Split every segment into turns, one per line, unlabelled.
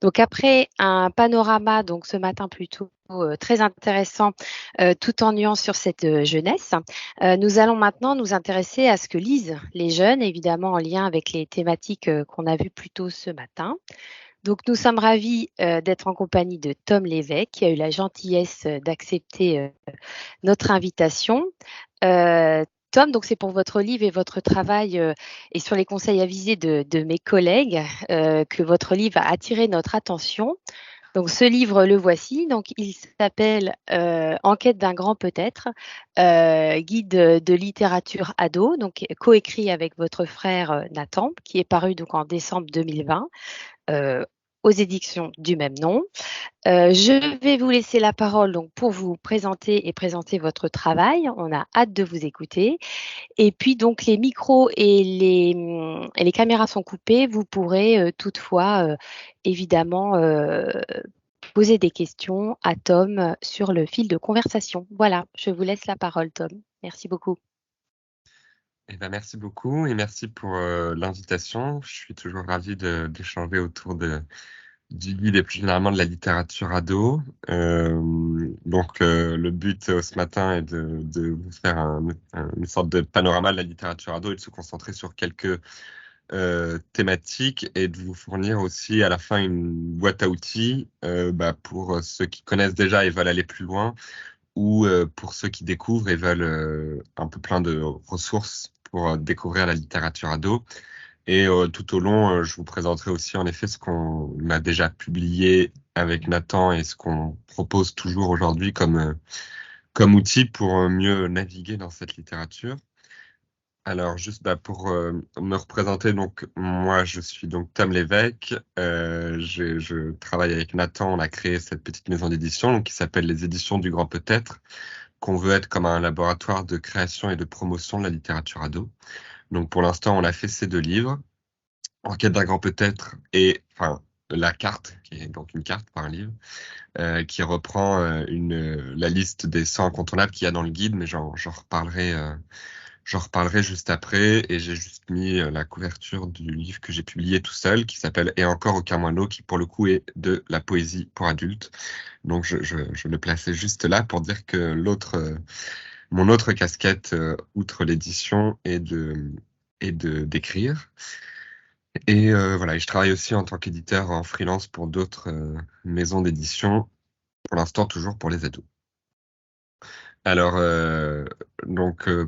Donc après un panorama, donc ce matin plutôt très intéressant, tout en nuance sur cette jeunesse, nous allons maintenant nous intéresser à ce que lisent les jeunes, évidemment en lien avec les thématiques qu'on a vues plus tôt ce matin. Donc nous sommes ravis d'être en compagnie de Tom Lévesque, qui a eu la gentillesse d'accepter notre invitation. Tom, donc c'est pour votre livre et votre travail et sur les conseils avisés de mes collègues que votre livre a attiré notre attention. Donc ce livre, le voici. Donc il s'appelle Enquête d'un grand peut-être, guide de littérature ado, donc coécrit avec votre frère Nathan, qui est paru donc en décembre 2020 euh, aux éditions du même nom. Je vais vous laisser la parole donc pour vous présenter et présenter votre travail. On a hâte de vous écouter. Et puis donc les micros et les caméras sont coupés. Vous pourrez toutefois évidemment poser des questions à Tom sur le fil de conversation. Voilà, je vous laisse la parole, Tom. Merci beaucoup.
Eh ben, merci beaucoup et merci pour l'invitation. Je suis toujours ravi d'échanger autour du guide et plus généralement de la littérature ado. Le but ce matin est de vous faire une sorte de panorama de la littérature ado et de se concentrer sur quelques thématiques et de vous fournir aussi à la fin une boîte à outils pour ceux qui connaissent déjà et veulent aller plus loin ou pour ceux qui découvrent et veulent un peu plein de ressources pour découvrir la littérature ado. Et tout au long, je vous présenterai aussi en effet ce qu'on a déjà publié avec Nathan et ce qu'on propose toujours aujourd'hui comme outil pour mieux naviguer dans cette littérature. Alors, juste pour me représenter, donc moi je suis donc Tom Lévesque. Je travaille avec Nathan. On a créé cette petite maison d'édition qui s'appelle les Éditions du Grand Peut-être, qu'on veut être comme un laboratoire de création et de promotion de la littérature ado. Donc pour l'instant, on a fait ces deux livres, Enquête d'un grand peut-être et enfin la carte, qui est donc une carte par un livre, qui reprend la liste des 100 incontournables qu'il y a dans le guide, mais j'en reparlerai juste après, et j'ai juste mis la couverture du livre que j'ai publié tout seul, qui s'appelle Et encore aucun moineau, qui pour le coup est de la poésie pour adultes. Donc je le plaçais juste là pour dire que mon autre casquette, outre l'édition, est de d'écrire. Et voilà, et je travaille aussi en tant qu'éditeur en freelance pour d'autres maisons d'édition, pour l'instant toujours pour les ados. Alors,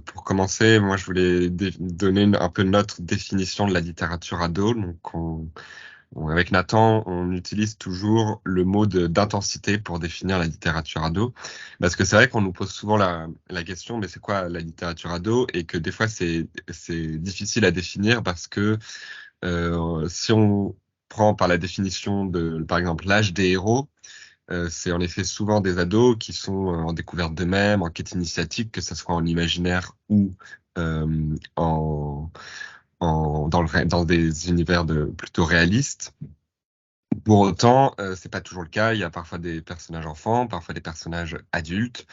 pour commencer, moi, je voulais donner un peu notre définition de la littérature ado. Donc, avec Nathan, on utilise toujours le mot d'intensité pour définir la littérature ado. Parce que c'est vrai qu'on nous pose souvent la question, mais c'est quoi la littérature ado? Et que des fois, c'est difficile à définir parce que si on prend par la définition par exemple, l'âge des héros, c'est en effet souvent des ados qui sont en découverte d'eux-mêmes, en quête initiatique, que ce soit en imaginaire ou euh, en, dans des univers plutôt réalistes. Pour autant, c'est pas toujours le cas. Il y a parfois des personnages enfants, parfois des personnages adultes.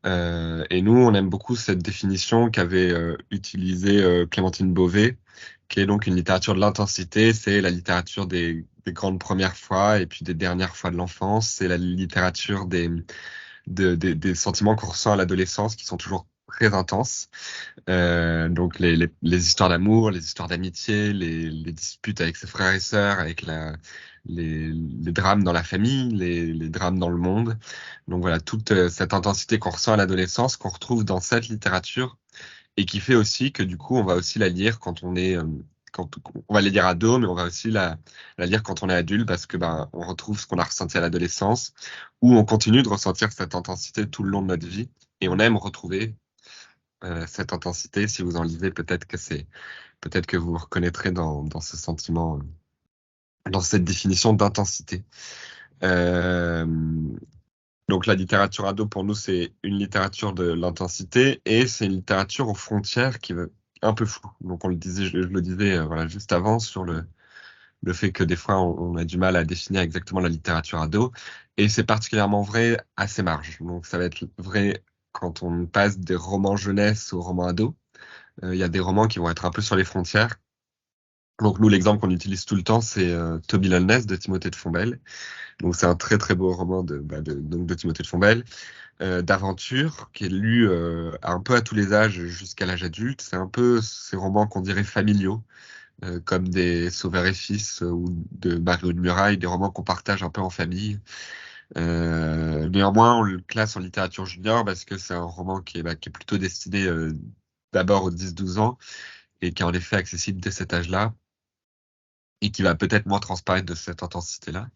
Et nous, on aime beaucoup cette définition qu'avait utilisée Clémentine Beauvais, qui est donc une littérature de l'intensité. C'est la littérature des grandes premières fois et puis des dernières fois de l'enfance. C'est la littérature des sentiments qu'on ressent à l'adolescence qui sont toujours très intenses. Donc les histoires d'amour, les histoires d'amitié, les disputes avec ses frères et sœurs, avec les drames dans la famille, les drames dans le monde. Donc voilà, toute cette intensité qu'on ressent à l'adolescence, qu'on retrouve dans cette littérature, et qui fait aussi que du coup, on va aussi la lire quand quand on va la lire ado, mais on va aussi la lire quand on est adulte, parce que on retrouve ce qu'on a ressenti à l'adolescence, ou on continue de ressentir cette intensité tout le long de notre vie, et on aime retrouver cette intensité. Si vous en lisez, peut-être que vous vous reconnaîtrez dans ce sentiment, dans cette définition d'intensité. Euh, donc la littérature ado pour nous c'est une littérature de l'intensité et c'est une littérature aux frontières qui est un peu floue. Donc on le disait, je le disais voilà juste avant sur le fait que des fois on a du mal à définir exactement la littérature ado et c'est particulièrement vrai à ses marges. Donc ça va être vrai quand on passe des romans jeunesse aux romans ados. Il y a des romans qui vont être un peu sur les frontières Donc nous, l'exemple qu'on utilise tout le temps, c'est Toby Loveless de Timothée de Fontbelle. Donc c'est un très très beau roman donc de Timothée de Fontbelle, d'aventure, qui est lu un peu à tous les âges jusqu'à l'âge adulte. C'est un peu ces romans qu'on dirait familiaux, comme des Sauveur et Fils ou de Mario de Muraille, des romans qu'on partage un peu en famille. Néanmoins, on le classe en littérature junior parce que c'est un roman qui est plutôt destiné d'abord aux 10-12 ans et qui est en effet accessible dès cet âge-là et qui va peut-être moins transparaître de cette intensité-là.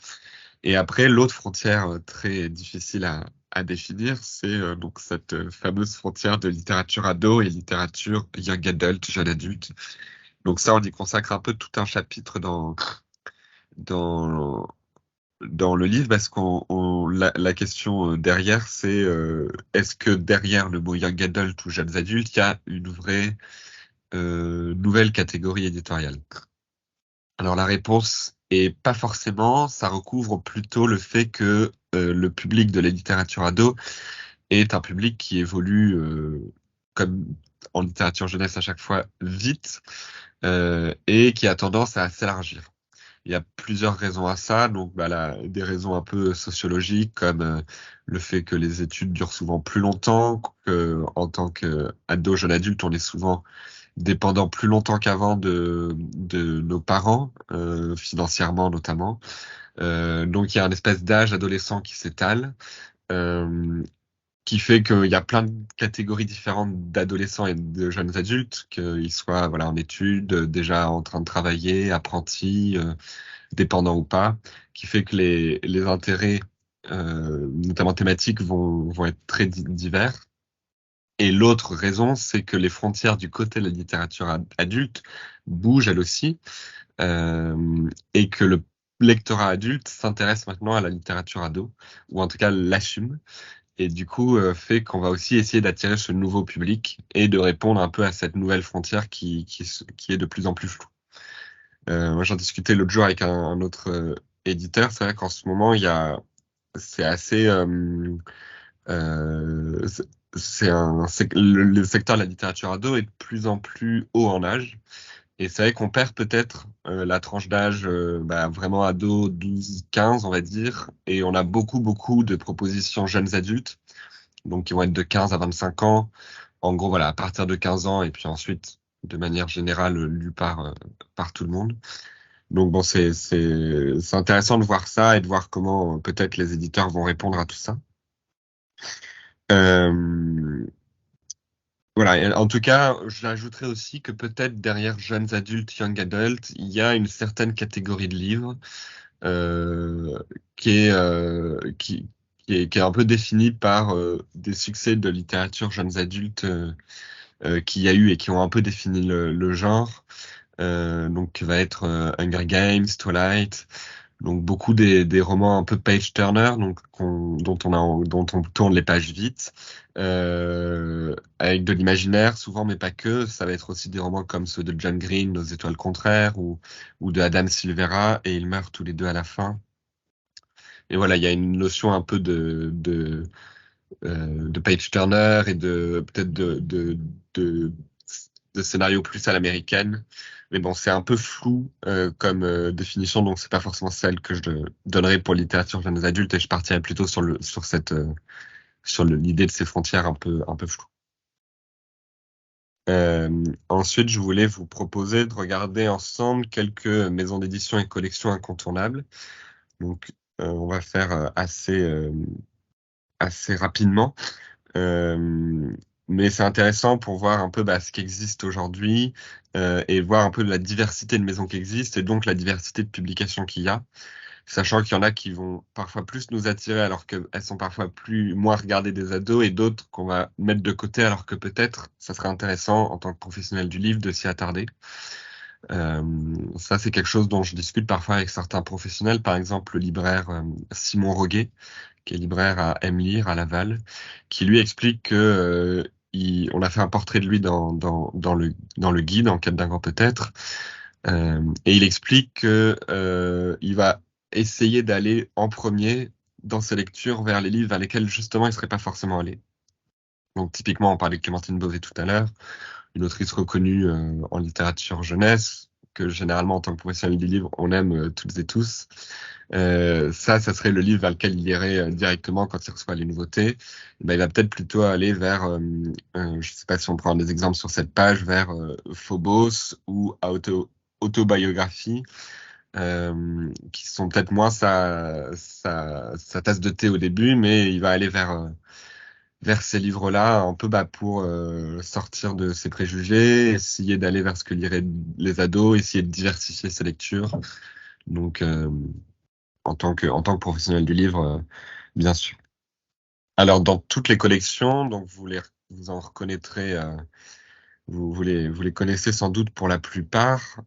Et après, l'autre frontière très difficile à définir, c'est donc cette fameuse frontière de littérature ado et littérature young adult, jeune adulte. Donc ça, on y consacre un peu tout un chapitre dans, dans le livre parce la question derrière, c'est est-ce que derrière le mot young adult ou jeunes adultes, il y a une vraie nouvelle catégorie éditoriale? Alors la réponse est pas forcément, ça recouvre plutôt le fait que le public de la littérature ado est un public qui évolue comme en littérature jeunesse à chaque fois vite et qui a tendance à s'élargir. Il y a plusieurs raisons à ça, donc des raisons un peu sociologiques comme le fait que les études durent souvent plus longtemps, que en tant qu'ado, jeune adulte, on est souvent dépendant plus longtemps qu'avant de nos parents, financièrement notamment. Donc il y a une espèce d'âge adolescent qui s'étale, euh, qui fait qu'il y a plein de catégories différentes d'adolescents et de jeunes adultes, qu'ils soient voilà en études, déjà en train de travailler, apprentis, dépendants ou pas, qui fait que les intérêts, notamment thématiques, vont être très divers. Et l'autre raison, c'est que les frontières du côté de la littérature adulte bougent elles aussi, et que le lectorat adulte s'intéresse maintenant à la littérature ado, ou en tout cas l'assume, et du coup fait qu'on va aussi essayer d'attirer ce nouveau public et de répondre un peu à cette nouvelle frontière qui est de plus en plus floue. Moi, j'en discutais l'autre jour avec un autre éditeur. C'est vrai qu'en ce moment, c'est assez, euh, c'est le secteur de la littérature ado est de plus en plus haut en âge. Et c'est vrai qu'on perd peut-être la tranche d'âge vraiment ado 12-15, on va dire. Et on a beaucoup, beaucoup de propositions jeunes adultes, donc qui vont être de 15 à 25 ans. En gros, voilà, à partir de 15 ans, et puis ensuite, de manière générale, lu par tout le monde. Donc bon, c'est intéressant de voir ça et de voir comment peut-être les éditeurs vont répondre à tout ça. Euh, voilà. En tout cas, j'ajouterais aussi que peut-être derrière jeunes adultes, young adults, il y a une certaine catégorie de livres euh, qui est qui est un peu définie par des succès de littérature jeunes adultes qu'il y a eu et qui ont un peu défini le genre. Donc qui va être Hunger Games, Twilight, donc beaucoup des romans un peu page-turner, donc dont on tourne les pages vite, avec de l'imaginaire souvent, mais pas que. Ça va être aussi des romans comme ceux de John Green, Nos étoiles contraires, ou de Adam Silvera, et ils meurent tous les deux à la fin. Et voilà, il y a une notion un peu de page-turner et de peut-être de scénario plus à l'américaine. Mais bon, c'est un peu flou comme définition, donc c'est pas forcément celle que je donnerais pour littérature jeune adultes, et je partirais plutôt sur l'idée de ces frontières un peu floues. Ensuite, je voulais vous proposer de regarder ensemble quelques maisons d'édition et collections incontournables. Donc, on va faire assez rapidement. Euh, mais c'est intéressant pour voir un peu ce qui existe aujourd'hui et voir un peu la diversité de maisons qui existent et donc la diversité de publications qu'il y a, sachant qu'il y en a qui vont parfois plus nous attirer alors qu'elles sont parfois moins regardées des ados et d'autres qu'on va mettre de côté alors que peut-être ça serait intéressant en tant que professionnel du livre de s'y attarder. Euh, Ça, c'est quelque chose dont je discute parfois avec certains professionnels, par exemple le libraire Simon Roguet, qui est libraire à Aime Lire à Laval, qui lui explique que on a fait un portrait de lui dans le guide, En quête d'un grand peut-être, et il explique que il va essayer d'aller en premier dans ses lectures vers les livres vers lesquels justement il serait pas forcément allé. Donc typiquement, on parlait de Clémentine Beauvais tout à l'heure, une autrice reconnue en littérature jeunesse, que généralement en tant que professionnel du livre, on aime toutes et tous. Ça serait le livre vers lequel il irait directement quand il reçoit les nouveautés. Ben, il va peut-être plutôt aller vers, je sais pas si on prend des exemples sur cette page, vers Phobos ou Autobiographie, qui sont peut-être moins sa tasse de thé au début, mais il va aller vers ces livres-là, un peu pour sortir de ses préjugés, essayer d'aller vers ce que liraient les ados, essayer de diversifier ses lectures. Donc, en tant que professionnel du livre, bien sûr. Alors, dans toutes les collections, donc vous en reconnaîtrez, vous les connaissez sans doute pour la plupart.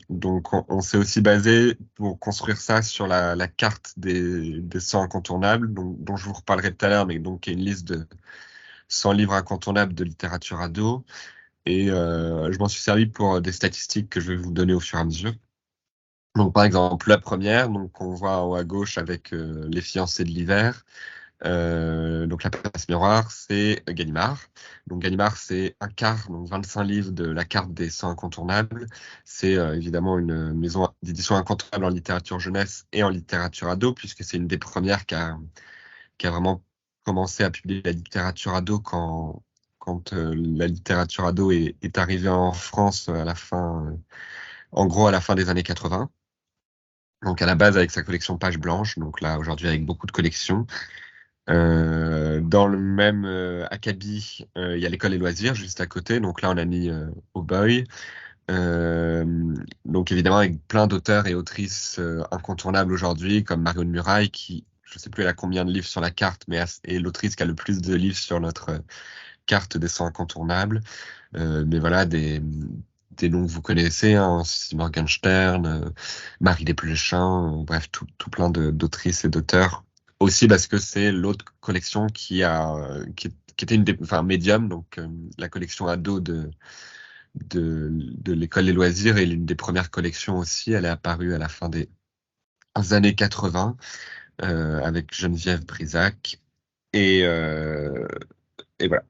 Donc, on s'est aussi basé pour construire ça sur la carte des 100 incontournables, dont je vous reparlerai tout à l'heure, mais donc qui est une liste de 100 livres incontournables de littérature ado. Et je m'en suis servi pour des statistiques que je vais vous donner au fur et à mesure. Donc, par exemple, la première, donc on voit en haut à gauche avec Les fiancés de l'hiver. Donc la place miroir, c'est Gallimard. Donc Gallimard, c'est un quart, donc 25 livres de la carte des 100 incontournables. C'est évidemment une maison d'édition incontournable en littérature jeunesse et en littérature ado, puisque c'est une des premières qui a vraiment commencé à publier la littérature ado quand la littérature ado est arrivée en France à la fin, en gros à la fin des années 80. Donc à la base avec sa collection Page Blanche, donc là aujourd'hui avec beaucoup de collections. Dans le même acabit, il y a l'école et loisirs juste à côté. Donc là, on a mis Oh Boy. Donc évidemment, avec plein d'auteurs et autrices incontournables aujourd'hui, comme Marion de Muraille, qui, je sais plus elle a combien de livres sur la carte, mais est l'autrice qui a le plus de livres sur notre carte des 100 incontournables. Mais voilà, des noms que vous connaissez, hein, Cécile Morgenstern, Marie Desplechin, bref, tout plein d'autrices et d'auteurs. Aussi parce que c'est l'autre collection qui était Medium, donc la collection ado de l'école des loisirs est l'une des premières collections aussi. Elle est apparue à la fin des années 80 avec Geneviève Brisac et voilà.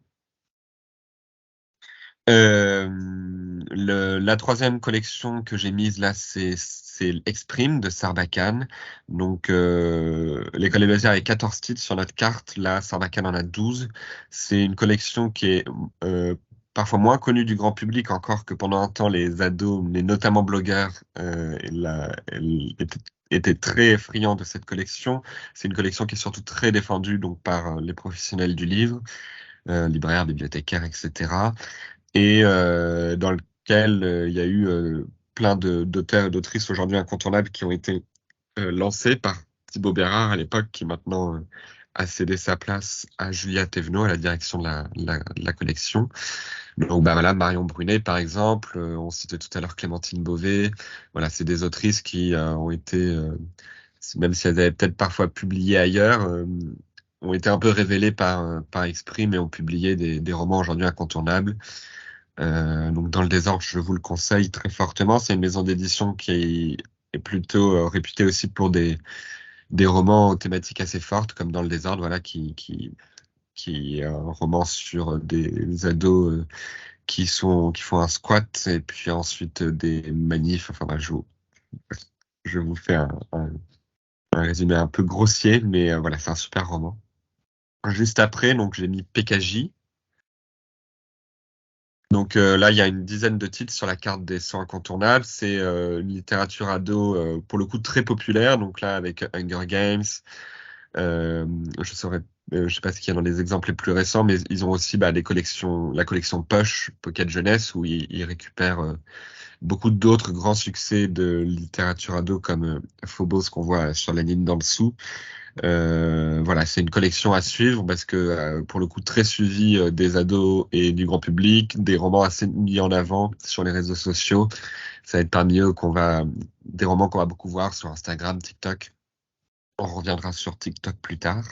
La troisième collection que j'ai mise là, c'est Exprime de Sarbacane. Donc, l'école des loisirs a 14 titres sur notre carte. Là, Sarbacane en a 12. C'est une collection qui est parfois moins connue du grand public, encore que pendant un temps, les ados, mais notamment blogueurs, elle étaient très friands de cette collection. C'est une collection qui est surtout très défendue donc par les professionnels du livre, libraires, bibliothécaires, etc. Et dans lequel il y a eu plein d'auteurs et d'autrices aujourd'hui incontournables qui ont été lancés par Thibaut Bérard à l'époque, qui maintenant a cédé sa place à Julia Thévenot à la direction de la collection. Donc voilà, Marion Brunet par exemple, on citait tout à l'heure Clémentine Beauvais. Voilà, c'est des autrices qui ont été, même si elles avaient peut-être parfois publié ailleurs, ont été un peu révélées par Exprime et ont publié des romans aujourd'hui incontournables. Donc dans le désordre, je vous le conseille très fortement. C'est une maison d'édition qui est plutôt réputée aussi pour des romans aux thématiques assez fortes, comme dans le désordre, voilà, qui est un roman sur des ados qui font un squat et puis ensuite des manifs. Enfin, je vous fais un résumé un peu grossier, mais voilà, c'est un super roman. Juste après, donc j'ai mis PKJ. Donc là, il y a une dizaine de titres sur la carte des 100 incontournables. C'est une littérature ado, pour le coup, très populaire. Donc là, avec Hunger Games, je sais pas ce qu'il y a dans les exemples les plus récents, mais ils ont aussi la collection Push, Pocket Jeunesse, où ils récupèrent beaucoup d'autres grands succès de littérature ado comme Phobos qu'on voit sur la ligne d'en dessous. Voilà, c'est une collection à suivre parce que pour le coup très suivi des ados et du grand public, des romans assez mis en avant sur les réseaux sociaux. Ça va être parmi eux des romans qu'on va beaucoup voir sur Instagram, TikTok. On reviendra sur TikTok plus tard.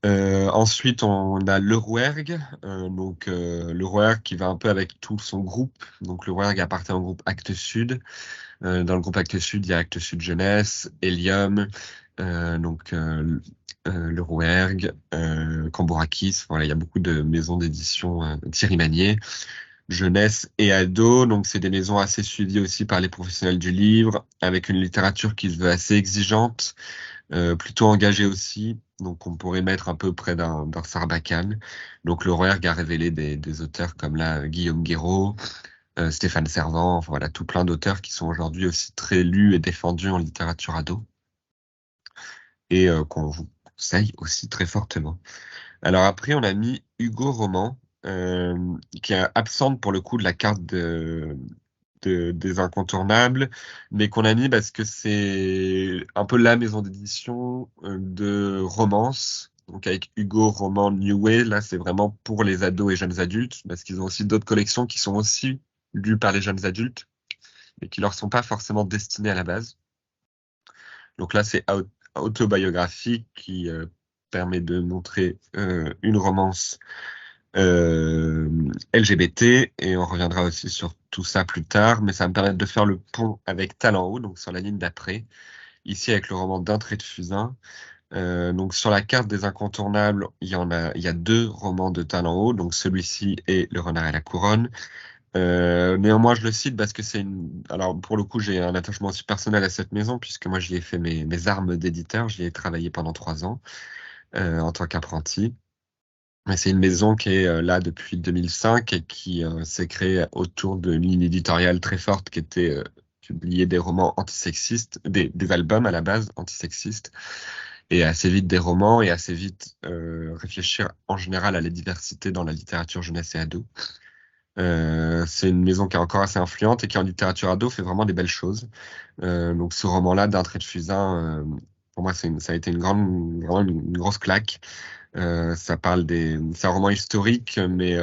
Ensuite, on a Le Rouergue, Le Rouergue qui va un peu avec tout son groupe. Donc Le Rouergue appartient au groupe Actes Sud. Dans le groupe Actes Sud, il y a Actes Sud Jeunesse, Helium, Le Rouergue, Cambourakis. Voilà, il y a beaucoup de maisons d'édition. Thierry Magnier. jeunesse et ado. Donc, c'est des maisons assez suivies aussi par les professionnels du livre, avec une littérature qui se veut assez exigeante, plutôt engagée aussi. Donc, on pourrait mettre un peu près d'un Sarbacane. Donc, le Rouergue a révélé des auteurs comme là, Guillaume Guéraud, Stéphane Servant, enfin, voilà, tout plein d'auteurs qui sont aujourd'hui aussi très lus et défendus en littérature ado et qu'on vous conseille aussi très fortement. Alors après, on a mis Hugo Roman, qui est absente pour le coup de la carte des incontournables, mais qu'on a mis parce que c'est un peu la maison d'édition de romance. Donc avec Hugo Roman New Way, là c'est vraiment pour les ados et jeunes adultes, parce qu'ils ont aussi d'autres collections qui sont aussi lues par les jeunes adultes, mais qui leur sont pas forcément destinées à la base. Donc là c'est autobiographique qui permet de montrer une romance LGBT, et on reviendra aussi sur tout ça plus tard, mais ça va me permettre de faire le pont avec Talent Haut, donc sur la ligne d'après, ici avec le roman D'un trait de fusain. Donc sur la carte des incontournables, il y a deux romans de Talent Haut, donc celui-ci et Le Renard et la Couronne. Néanmoins, je le cite parce que alors pour le coup, j'ai un attachement aussi personnel à cette maison, puisque moi j'y ai fait mes armes d'éditeur, j'y ai travaillé pendant 3 ans en tant qu'apprenti. Mais c'est une maison qui est là depuis 2005 et qui s'est créée autour d'une ligne éditoriale très forte qui était publier des romans antisexistes, des albums à la base antisexistes, et assez vite des romans, et assez vite réfléchir en général à la diversité dans la littérature jeunesse et ado. C'est une maison qui est encore assez influente et qui en littérature ado fait vraiment des belles choses. Donc ce roman-là, D'un trait de fusain, pour moi ça a été vraiment une grosse claque. C'est un roman historique, mais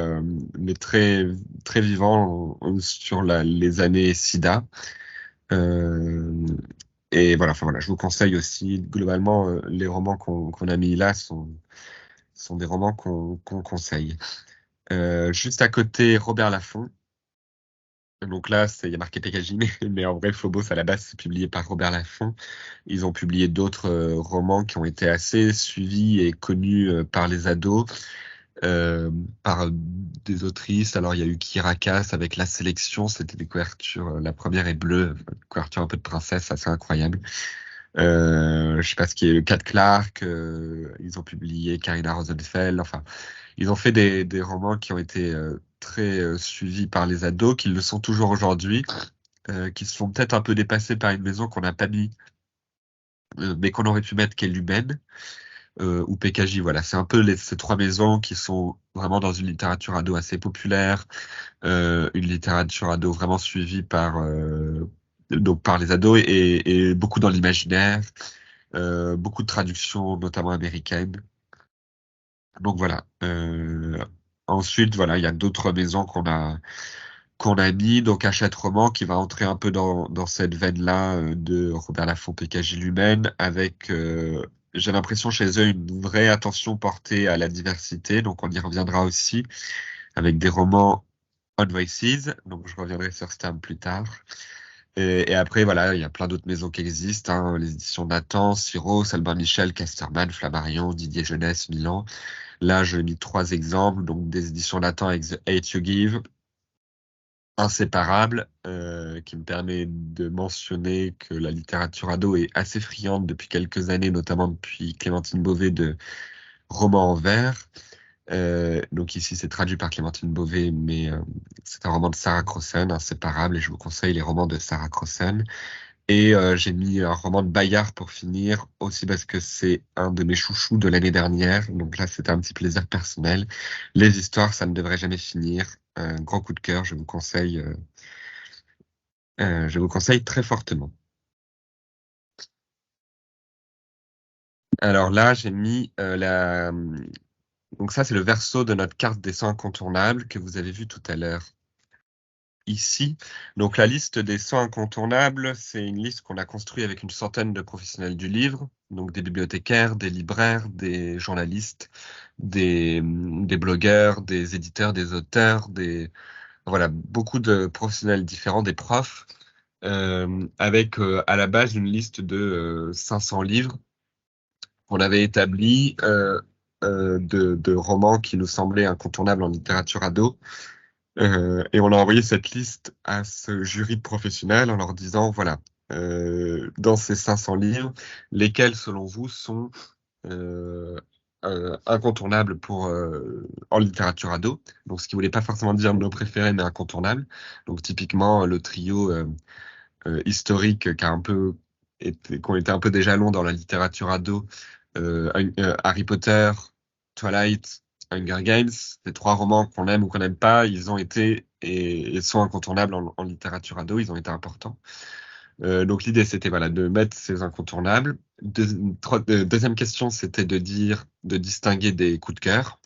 très très vivant sur les années SIDA. Euh, et voilà, enfin voilà, je vous conseille aussi globalement les romans qu'on a mis là sont des romans qu'on conseille. Juste à côté, Robert Laffont. Donc là, il y a marqué PKJ, mais en vrai, Phobos, à la base, c'est publié par Robert Laffont. Ils ont publié d'autres romans qui ont été assez suivis et connus par les ados, par des autrices. Alors, il y a eu Kira Cass avec La Sélection, c'était des couvertures, la première est bleue, une couverture un peu de princesse, assez incroyable. Je sais pas ce qui est le Cat Clark, ils ont publié Carina Rosenfeld, enfin, ils ont fait des romans qui ont été très suivis par les ados, qui le sont toujours aujourd'hui, qui se font peut-être un peu dépassés par une maison qu'on n'a pas mis, mais qu'on aurait pu mettre, qu'est Lumen, ou PKJ. Voilà, c'est un peu ces trois maisons qui sont vraiment dans une littérature ado assez populaire, une littérature ado vraiment suivie donc par les ados et beaucoup dans l'imaginaire, beaucoup de traductions, notamment américaines. Donc voilà. Ensuite, voilà, il y a d'autres maisons qu'on a mis. Donc Hachette Roman qui va entrer un peu dans cette veine-là de Robert Laffont, PKJ Lumen, avec j'ai l'impression chez eux une vraie attention portée à la diversité. Donc on y reviendra aussi avec des romans On Voices. Donc je reviendrai sur ce terme plus tard. Et après, voilà, il y a plein d'autres maisons qui existent, hein, les éditions Nathan, Siro, Albin Michel, Casterman, Flammarion, Didier Jeunesse, Milan. Là, je mis 3 exemples, donc des éditions Nathan avec The Hate You Give, Inséparable, qui me permet de mentionner que la littérature ado est assez friande depuis quelques années, notamment depuis Clémentine Beauvais de romans en vers. Donc ici, c'est traduit par Clémentine Beauvais, mais c'est un roman de Sarah Crossan, Inséparable, et je vous conseille les romans de Sarah Crossan. Et j'ai mis un roman de Bayard pour finir, aussi parce que c'est un de mes chouchous de l'année dernière. Donc là, c'était un petit plaisir personnel. Les histoires, ça ne devrait jamais finir. Un grand coup de cœur, je vous conseille très fortement. Alors là, j'ai mis donc ça, c'est le verso de notre carte des 100 incontournables que vous avez vu tout à l'heure ici. Donc la liste des 100 incontournables, c'est une liste qu'on a construite avec une centaine de professionnels du livre, donc des bibliothécaires, des libraires, des journalistes, des blogueurs, des éditeurs, des auteurs, voilà, beaucoup de professionnels différents, des profs, avec à la base une liste de 500 livres qu'on avait établi de romans qui nous semblaient incontournables en littérature ado. Et on a envoyé cette liste à ce jury de professionnels en leur disant, voilà, dans ces 500 livres, lesquels selon vous sont euh, incontournables en littérature ado. Donc, ce qui voulait pas forcément dire nos préférés, mais incontournables. Donc, typiquement, le trio historique qui ont été un peu des jalons dans la littérature ado, Harry Potter, Twilight, Hunger Games, ces trois romans qu'on aime ou qu'on n'aime pas, ils ont été et sont incontournables en littérature ado, ils ont été importants. Donc l'idée c'était voilà de mettre ces incontournables. Deuxième question c'était de distinguer des coups de cœur,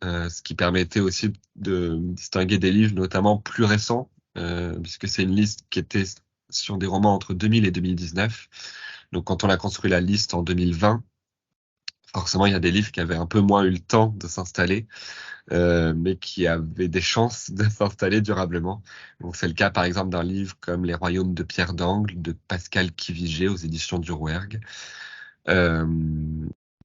ce qui permettait aussi de distinguer des livres notamment plus récents, puisque c'est une liste qui était sur des romans entre 2000 et 2019. Donc quand on a construit la liste en 2020, forcément il y a des livres qui avaient un peu moins eu le temps de s'installer, mais qui avaient des chances de s'installer durablement. Donc c'est le cas par exemple d'un livre comme Les Royaumes de Pierre d'Angle de Pascal Quivigé aux éditions du Rouergue. Euh,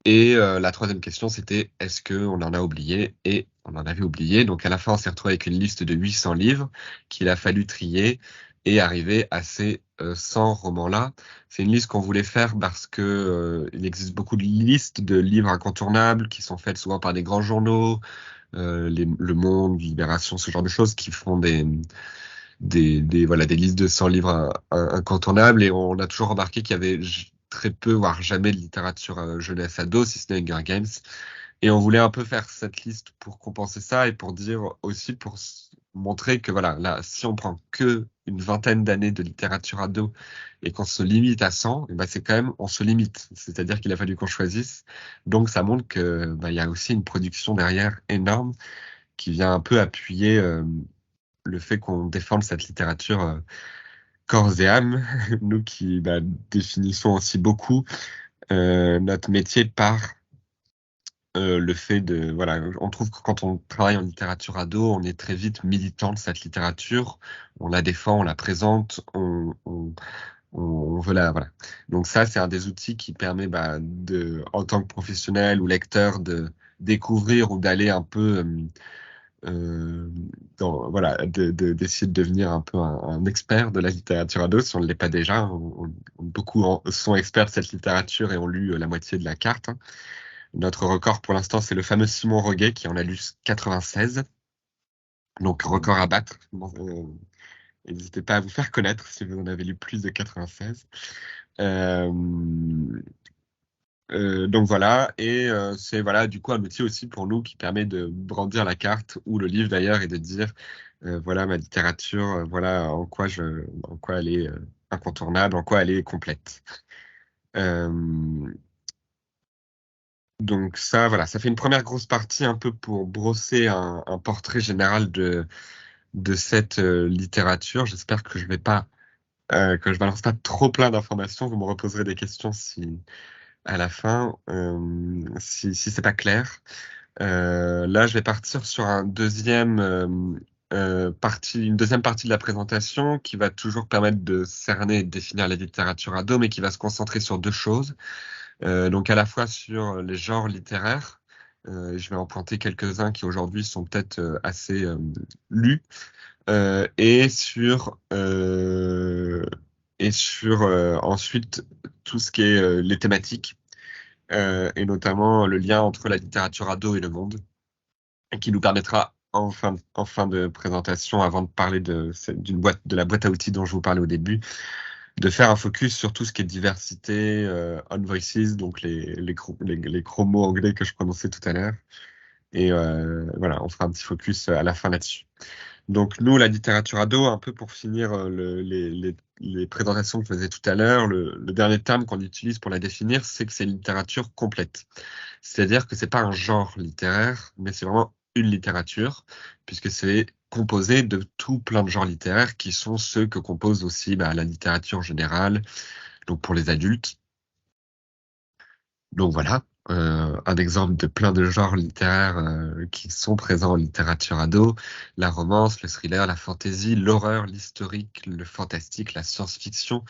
la troisième question, c'était est-ce qu'on en a oublié? Et on en avait oublié. Donc à la fin, on s'est retrouvé avec une liste de 800 livres qu'il a fallu trier et arriver à ces 100 romans-là. C'est une liste qu'on voulait faire parce que il existe beaucoup de listes de livres incontournables qui sont faites souvent par des grands journaux, Le Monde, Libération, ce genre de choses qui font voilà, des listes de 100 livres incontournables. Et on a toujours remarqué qu'il y avait très peu, voire jamais de littérature jeunesse ado, si ce n'est Hunger Games. Et on voulait un peu faire cette liste pour compenser ça et pour dire aussi, montrer que voilà, là, si on prend que une vingtaine d'années de littérature ado et qu'on se limite à 100, et ben c'est quand même, on se limite. C'est-à-dire qu'il a fallu qu'on choisisse. Donc ça montre que, il y a aussi une production derrière énorme qui vient un peu appuyer le fait qu'on défende cette littérature corps et âme, nous qui définissons aussi beaucoup notre métier par le fait de, voilà, on trouve que quand on travaille en littérature ado, on est très vite militant de cette littérature, on la défend, on la présente, on veut la, voilà. Donc ça, c'est un des outils qui permet en tant que professionnel ou lecteur, de découvrir ou d'aller un peu voilà, d'essayer de devenir un peu un expert de la littérature ado, si on ne l'est pas déjà. Beaucoup sont experts de cette littérature et ont lu la moitié de la carte, hein. Notre record pour l'instant, c'est le fameux Simon Roguet qui en a lu 96. Donc, record à battre. Bon, n'hésitez pas à vous faire connaître si vous en avez lu plus de 96. Euh, donc voilà, et c'est voilà du coup un outil aussi pour nous qui permet de brandir la carte ou le livre d'ailleurs et de dire voilà ma littérature, voilà en quoi elle est incontournable, en quoi elle est complète. Euh, donc ça voilà, ça fait une première grosse partie un peu pour brosser un portrait général de cette littérature. J'espère que je balance pas trop plein d'informations. Vous me reposerez des questions si à la fin, si c'est pas clair. Là, je vais partir sur une deuxième partie de la présentation qui va toujours permettre de cerner et de définir la littérature ado, mais qui va se concentrer sur deux choses. Donc à la fois sur les genres littéraires, je vais en pointer quelques-uns qui aujourd'hui sont peut-être assez lus, et sur ensuite tout ce qui est les thématiques, et notamment le lien entre la littérature ado et le monde, et qui nous permettra en fin de présentation, avant de parler de la boîte à outils dont je vous parlais au début, de faire un focus sur tout ce qui est diversité, on voices, donc les gros mots anglais que je prononçais tout à l'heure. Et voilà, on fera un petit focus à la fin là-dessus. Donc nous, la littérature ado, un peu pour finir les présentations que je faisais tout à l'heure, le dernier terme qu'on utilise pour la définir, c'est que c'est une littérature complète. C'est-à-dire que c'est pas un genre littéraire, mais c'est vraiment une littérature, puisque c'est composé de tout plein de genres littéraires qui sont ceux que compose aussi la littérature générale, donc pour les adultes. Donc voilà, un exemple de plein de genres littéraires qui sont présents en littérature ado: la romance, le thriller, la fantasy, l'horreur, l'historique, le fantastique, la science-fiction,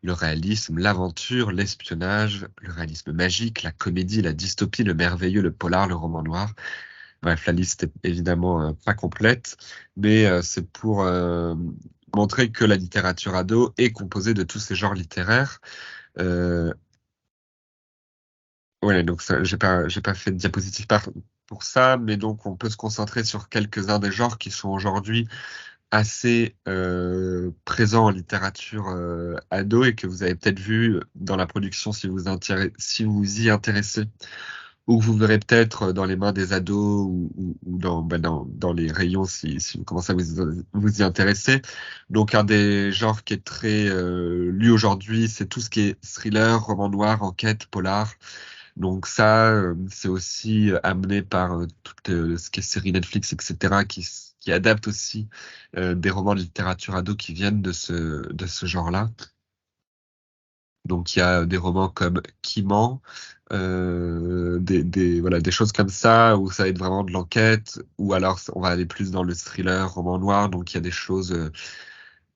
le réalisme, l'aventure, l'espionnage, le réalisme magique, la comédie, la dystopie, le merveilleux, le polar, le roman noir, Bref, la liste est évidemment pas complète, mais c'est pour montrer que la littérature ado est composée de tous ces genres littéraires. Euh, ouais, donc j'ai pas fait de diapositive pour ça, mais donc on peut se concentrer sur quelques-uns des genres qui sont aujourd'hui assez présents en littérature ado et que vous avez peut-être vu dans la production si vous vous y intéressez ou que vous verrez peut-être dans les mains des ados ou dans les rayons si vous commencez à vous y intéresser. Donc un des genres qui est très lu aujourd'hui, c'est tout ce qui est thriller, roman noir, enquête, polar. Donc ça, c'est aussi amené par tout ce qui est série Netflix, etc., qui adapte aussi des romans de littérature ado qui viennent de ce genre-là. Donc il y a des romans comme Kiman, voilà, des choses comme ça, où ça va être vraiment de l'enquête, ou alors on va aller plus dans le thriller, roman noir, donc il y a des choses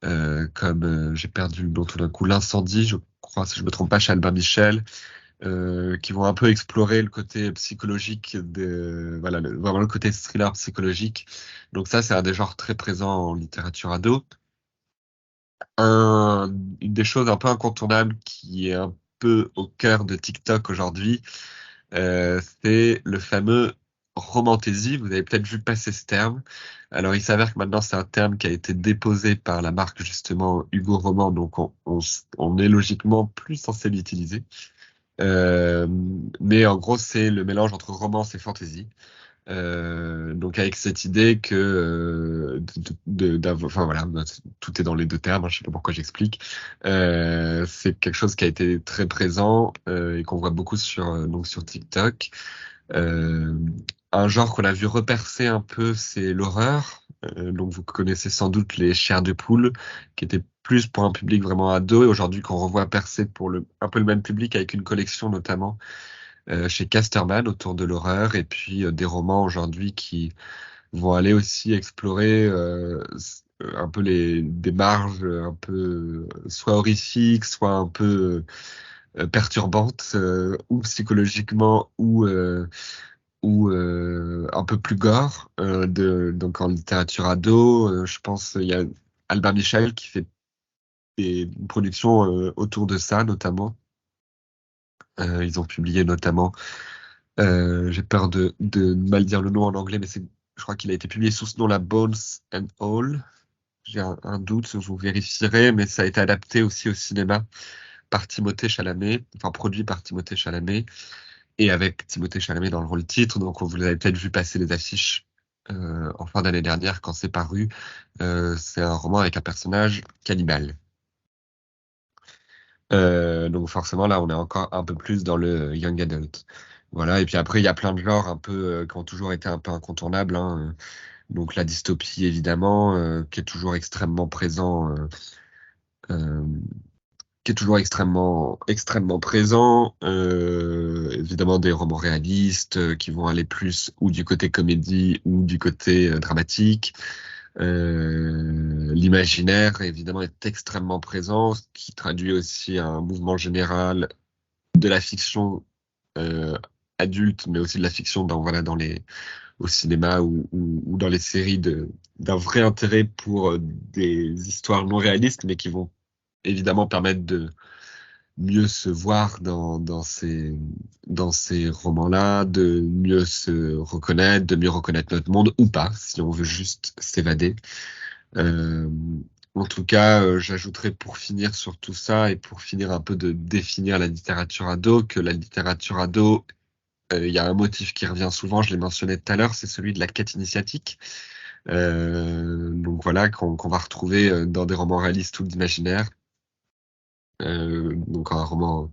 comme, j'ai perdu le nom tout d'un coup, L'incendie, je crois, si je me trompe pas, chez Albin Michel, qui vont un peu explorer le côté psychologique voilà, vraiment le côté thriller psychologique. Donc ça, c'est un des genres très présents en littérature ado. Une des choses un peu incontournables qui est un peu au cœur de TikTok aujourd'hui, c'est le fameux romantasy. Vous avez peut-être vu passer ce terme. Alors, il s'avère que maintenant, c'est un terme qui a été déposé par la marque, justement, Hugo Roman, donc on est logiquement plus censé l'utiliser. Euh, mais en gros, c'est le mélange entre romance et fantasy. Donc avec cette idée que enfin voilà, tout est dans les deux termes, hein, je sais pas pourquoi j'explique. C'est quelque chose qui a été très présent et qu'on voit beaucoup donc sur TikTok. Euh, un genre qu'on a vu repercer un peu, c'est l'horreur. Donc vous connaissez sans doute les Chairs de poule, qui étaient plus pour un public vraiment ado et aujourd'hui qu'on revoit percer pour un peu le même public avec une collection notamment chez Casterman autour de l'horreur et puis des romans aujourd'hui qui vont aller aussi explorer un peu des marges un peu soit horrifiques, soit un peu perturbantes ou psychologiquement ou un peu plus gore donc en littérature ado je pense il y a Albin Michel qui fait des productions autour de ça notamment. Ils ont publié notamment j'ai peur de mal dire le nom en anglais, mais je crois qu'il a été publié sous ce nom-là, Bones and All. J'ai un doute, je vous vérifierai, mais ça a été adapté aussi au cinéma par Timothée Chalamet, enfin produit par Timothée Chalamet, et avec Timothée Chalamet dans le rôle titre. Donc vous l'avez peut-être vu passer les affiches en fin d'année dernière quand c'est paru. C'est un roman avec un personnage cannibale. Donc forcément là, on est encore un peu plus dans le young adult. Voilà, et puis après, il y a plein de genres un peu qui ont toujours été un peu incontournables, hein. Donc la dystopie, évidemment, qui est toujours extrêmement présent, euh, qui est toujours extrêmement présent. Évidemment, des romans réalistes qui vont aller plus ou du côté comédie ou du côté dramatique. L'imaginaire, évidemment, est extrêmement présent, ce qui traduit aussi un mouvement général de la fiction euh, adulte, mais aussi de la fiction voilà, au cinéma ou dans les séries d'un vrai intérêt pour des histoires non réalistes, mais qui vont évidemment permettre de mieux se voir dans ces romans-là, de mieux se reconnaître, de mieux reconnaître notre monde ou pas, si on veut juste s'évader. Euh, En tout cas, j'ajouterais pour finir sur tout ça et pour finir un peu de définir la littérature ado, que la littérature ado, il y a un motif qui revient souvent, je l'ai mentionné tout à l'heure, c'est celui de la quête initiatique. Donc voilà, qu'on va retrouver dans des romans réalistes ou d'imaginaire. Donc un roman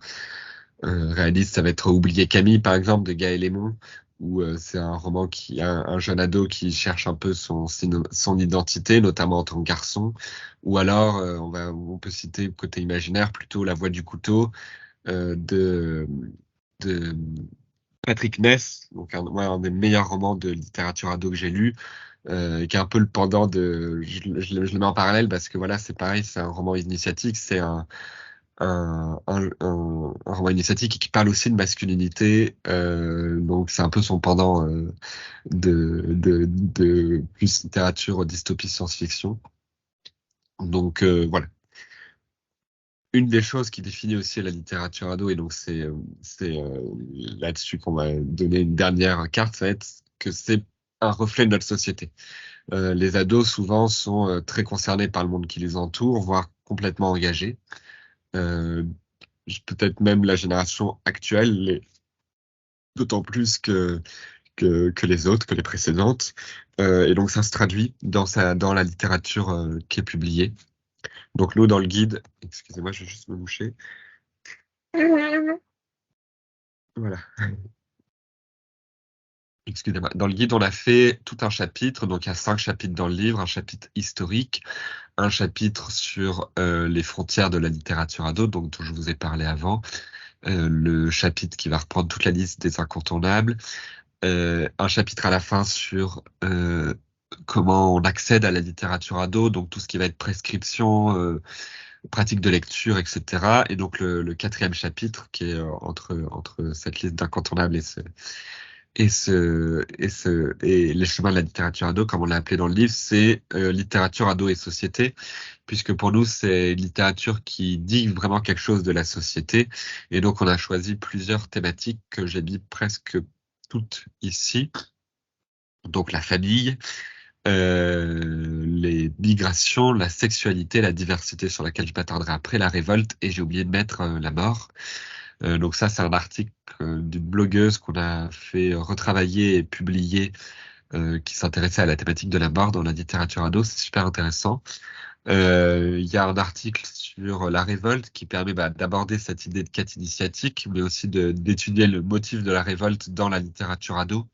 réaliste, ça va être Oublier Camille, par exemple, de Gaël Lemon, où c'est un roman qui a un jeune ado qui cherche un peu son identité, notamment en tant que garçon. Ou alors, on peut citer côté imaginaire plutôt La Voix du couteau euh, de, de Patrick Ness, donc un des meilleurs romans de littérature ado que j'ai lu, qui est un peu le pendant je le mets en parallèle parce que voilà, c'est pareil, c'est un roman initiatique, c'est un un roman initiatique qui parle aussi de masculinité. Donc c'est un peu son pendant de plus littérature dystopie science-fiction. Donc voilà. Une des choses qui définit aussi la littérature ado, et donc c'est là-dessus qu'on va donner une dernière carte, ça va être que c'est un reflet de notre société. Les ados souvent sont très concernés par le monde qui les entoure, voire complètement engagés. Euh, Peut-être même la génération actuelle, d'autant plus que les autres, que les précédentes. Et donc ça se traduit dans la littérature qui est publiée. Donc nous, dans le guide, excusez-moi, je vais juste me moucher. Voilà. Excusez-moi. Dans le guide, on a fait tout un chapitre. Donc il y a 5 chapitres dans le livre, un chapitre historique, un chapitre sur les frontières de la littérature ado, donc dont je vous ai parlé avant, le chapitre qui va reprendre toute la liste des incontournables, un chapitre à la fin sur comment on accède à la littérature ado, donc tout ce qui va être prescription, pratique de lecture, etc. Et donc le 4e chapitre qui est entre cette liste d'incontournables et les chemins de la littérature ado, comme on l'a appelé dans le livre, c'est littérature ado et société, puisque pour nous c'est une littérature qui dit vraiment quelque chose de la société. Et donc on a choisi plusieurs thématiques que j'ai mis presque toutes ici. Donc la famille, les migrations, la sexualité, la diversité sur laquelle je m'attarderai après, la révolte, et j'ai oublié de mettre la mort. Donc ça, c'est un article d'une blogueuse qu'on a fait retravailler et publier qui s'intéressait à la thématique de la mort dans la littérature ado. C'est super intéressant. Il y a un article sur la révolte qui permet d'aborder cette idée de quête initiatique, mais aussi d'étudier le motif de la révolte dans la littérature ado.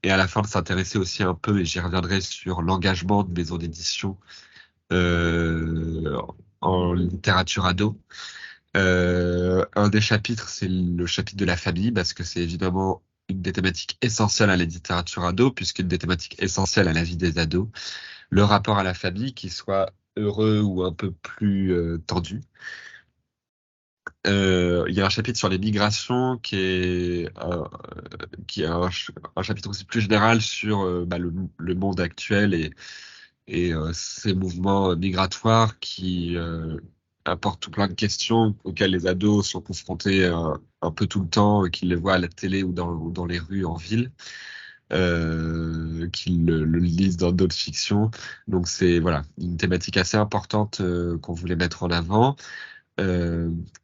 Et à la fin de s'intéresser aussi un peu, et j'y reviendrai, sur l'engagement de maisons d'édition euh, en littérature ado. Un des chapitres, c'est le chapitre de la famille, parce que c'est évidemment une des thématiques essentielles à la littérature ado, puisqu'une des thématiques essentielles à la vie des ados. Le rapport à la famille, qu'il soit heureux ou un peu plus tendu. Il y a un chapitre sur les migrations qui est un chapitre aussi plus général sur le monde actuel et ces mouvements migratoires qui apportent tout plein de questions auxquelles les ados sont confrontés un peu tout le temps, qu'ils les voient à la télé ou dans les rues en ville, qu'ils le lisent dans d'autres fictions. Donc c'est voilà une thématique assez importante qu'on voulait mettre en avant.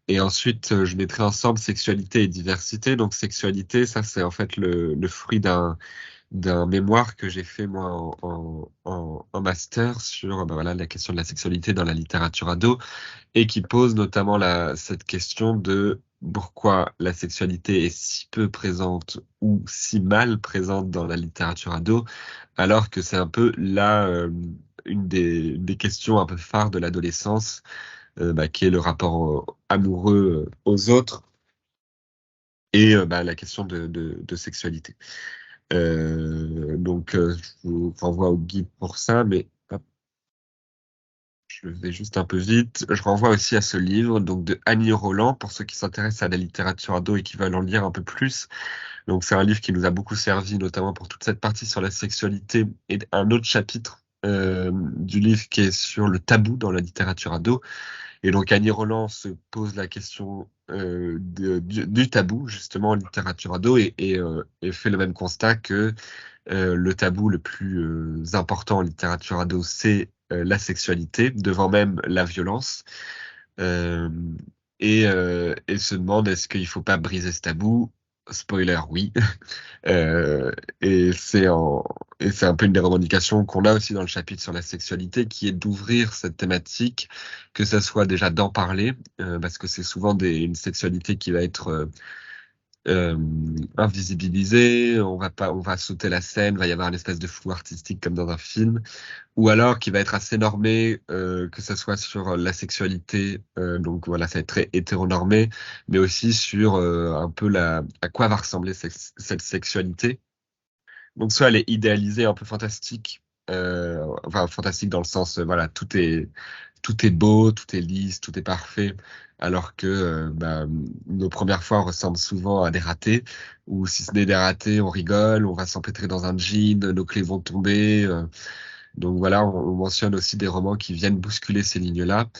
Et ensuite, je mettrai ensemble sexualité et diversité. Donc sexualité, ça c'est en fait le fruit d'un mémoire que j'ai fait moi en master sur voilà la question de la sexualité dans la littérature ado et qui pose notamment cette question de pourquoi la sexualité est si peu présente ou si mal présente dans la littérature ado, alors que c'est un peu une des questions un peu phares de l'adolescence, qui est le rapport amoureux aux autres et la question de sexualité. Donc, je vous renvoie au guide pour ça, mais hop, je vais juste un peu vite. Je renvoie aussi à ce livre donc de Annie Roland pour ceux qui s'intéressent à la littérature ado et qui veulent en lire un peu plus. Donc, c'est un livre qui nous a beaucoup servi, notamment pour toute cette partie sur la sexualité et un autre chapitre du livre qui est sur le tabou dans la littérature ado. Et donc Annie Roland se pose la question du tabou justement en littérature ado et fait le même constat que le tabou le plus important en littérature ado, c'est la sexualité, devant même la violence. Euh, et se demande est-ce qu'il faut pas briser ce tabou? Spoiler, oui. Euh, et c'est un peu une des revendications qu'on a aussi dans le chapitre sur la sexualité, qui est d'ouvrir cette thématique, que ça soit déjà d'en parler, parce que c'est souvent une sexualité qui va être euh, invisibilisée. On va sauter la scène, va y avoir une espèce de flou artistique comme dans un film, ou alors qui va être assez normé, que ça soit sur la sexualité, donc voilà, ça va être très hétéronormé, mais aussi sur un peu à quoi va ressembler cette sexualité. Donc soit elle est idéalisée, un peu fantastique, enfin fantastique dans le sens, voilà, tout est beau, tout est lisse, tout est parfait, alors que nos premières fois ressemblent souvent à des ratés, ou si ce n'est des ratés, on rigole, on va s'empêtrer dans un jean, nos clés vont tomber. Donc voilà, on mentionne aussi des romans qui viennent bousculer ces lignes-là.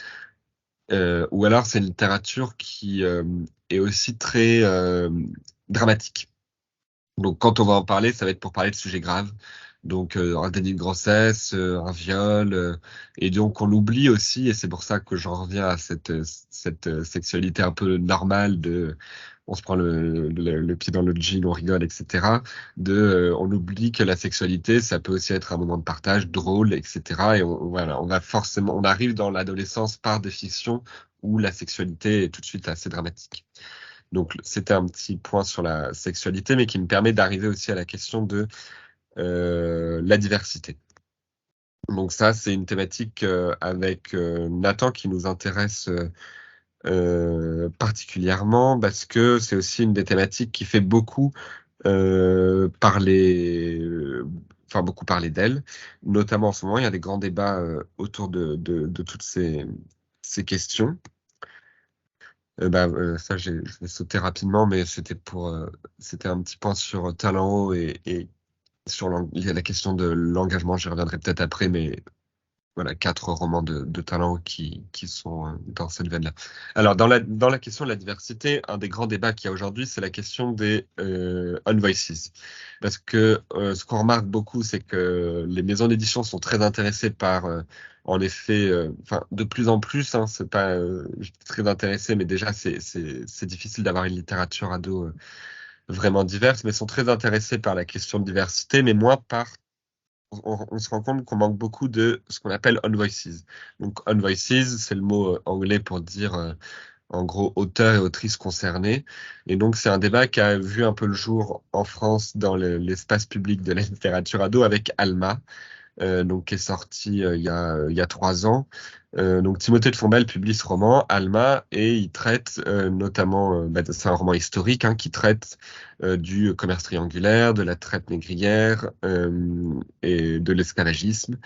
Ou alors c'est une littérature qui est aussi très dramatique. Donc quand on va en parler, ça va être pour parler de sujets graves. Donc un déni de grossesse, un viol, et donc on oublie aussi, et c'est pour ça que j'en reviens à cette sexualité un peu normale de, on se prend le pied dans le jean, on rigole, etc. On oublie que la sexualité, ça peut aussi être un moment de partage drôle, etc. Et voilà, on arrive dans l'adolescence par définition où la sexualité est tout de suite assez dramatique. Donc c'était un petit point sur la sexualité, mais qui me permet d'arriver aussi à la question de la diversité. Donc ça, c'est une thématique avec Nathan qui nous intéresse particulièrement parce que c'est aussi une des thématiques qui fait beaucoup beaucoup parler d'elle. Notamment en ce moment, il y a des grands débats autour de toutes ces questions. Ça, je vais sauter rapidement, mais c'était un petit point sur Talent et sur il y a la question de l'engagement, j'y reviendrai peut-être après, mais voilà, 4 romans de talent qui sont dans cette veine-là. Alors, dans la question de la diversité, un des grands débats qu'il y a aujourd'hui, c'est la question des on-voices. Parce que ce qu'on remarque beaucoup, c'est que les maisons d'édition sont très intéressées par, en effet, de plus en plus, hein, c'est pas très intéressé, mais déjà, c'est difficile d'avoir une littérature ado vraiment diverse, mais sont très intéressés par la question de diversité, mais moins par on se rend compte qu'on manque beaucoup de ce qu'on appelle on voices. Donc on voices, c'est le mot anglais pour dire en gros auteurs et autrices concernés. Et donc c'est un débat qui a vu un peu le jour en France dans l'espace public de la littérature ado avec Alma, donc qui est sorti il y a 3 ans. Donc Timothée de Fombelle publie ce roman, Alma, et il traite notamment, c'est un roman historique qui traite du commerce triangulaire, de la traite négrière et de l'esclavagisme.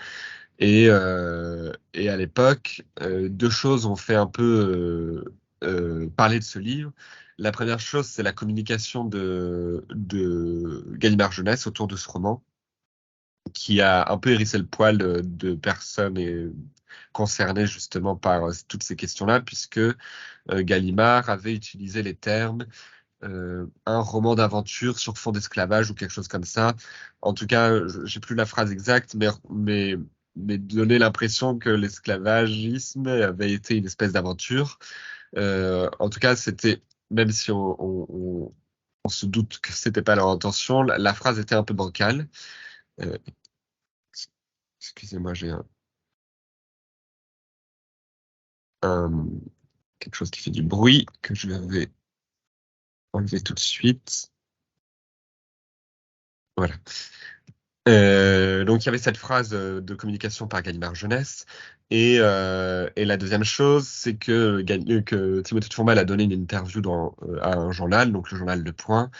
Et à l'époque, 2 choses ont fait un peu parler de ce livre. La première chose, c'est la communication de Gallimard Jeunesse autour de ce roman, qui a un peu hérissé le poil de personnes concernées justement par toutes ces questions-là, puisque Gallimard avait utilisé les termes un roman d'aventure sur fond d'esclavage ou quelque chose comme ça. En tout cas, j'ai plus la phrase exacte, mais donner l'impression que l'esclavagisme avait été une espèce d'aventure. En tout cas, c'était, même si on se doute que c'était pas leur intention, la phrase était un peu bancale. Euh, Excusez-moi, j'ai un- quelque chose qui fait du bruit que je vais enlever tout de suite. Voilà. Donc il y avait cette phrase de communication par Gallimard Jeunesse. Et la deuxième chose, c'est que Timothée de Fombelle a donné une interview à un journal, donc le journal Le Point,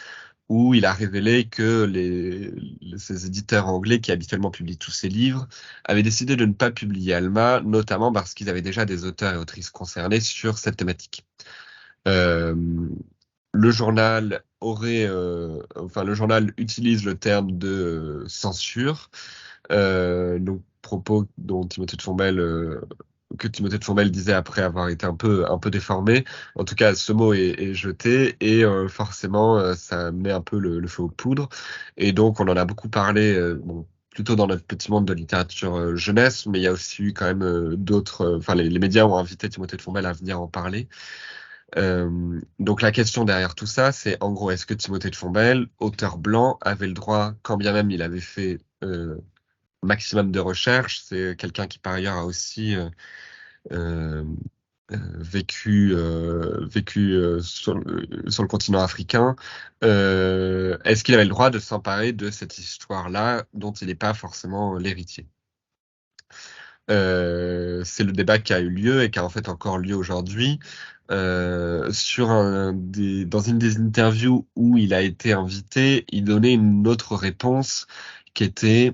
où il a révélé que ces éditeurs anglais qui habituellement publient tous ces livres avaient décidé de ne pas publier Alma, notamment parce qu'ils avaient déjà des auteurs et autrices concernés sur cette thématique. Euh, le journal le journal utilise le terme de censure, donc propos dont que Timothée de Fombelle disait après avoir été un peu déformé. En tout cas, ce mot est jeté et forcément, ça met un peu le feu aux poudres. Et donc, on en a beaucoup parlé, plutôt dans notre petit monde de littérature jeunesse, mais il y a aussi eu quand même les médias ont invité Timothée de Fombelle à venir en parler. Donc la question derrière tout ça, c'est en gros, est-ce que Timothée de Fombelle, auteur blanc, avait le droit, quand bien même il avait fait maximum de recherche, c'est quelqu'un qui par ailleurs a aussi euh, vécu sur le continent africain, est-ce qu'il avait le droit de s'emparer de cette histoire-là dont il n'est pas forcément l'héritier? C'est le débat qui a eu lieu et qui a en fait encore lieu aujourd'hui. Dans une des interviews où il a été invité, il donnait une autre réponse qui était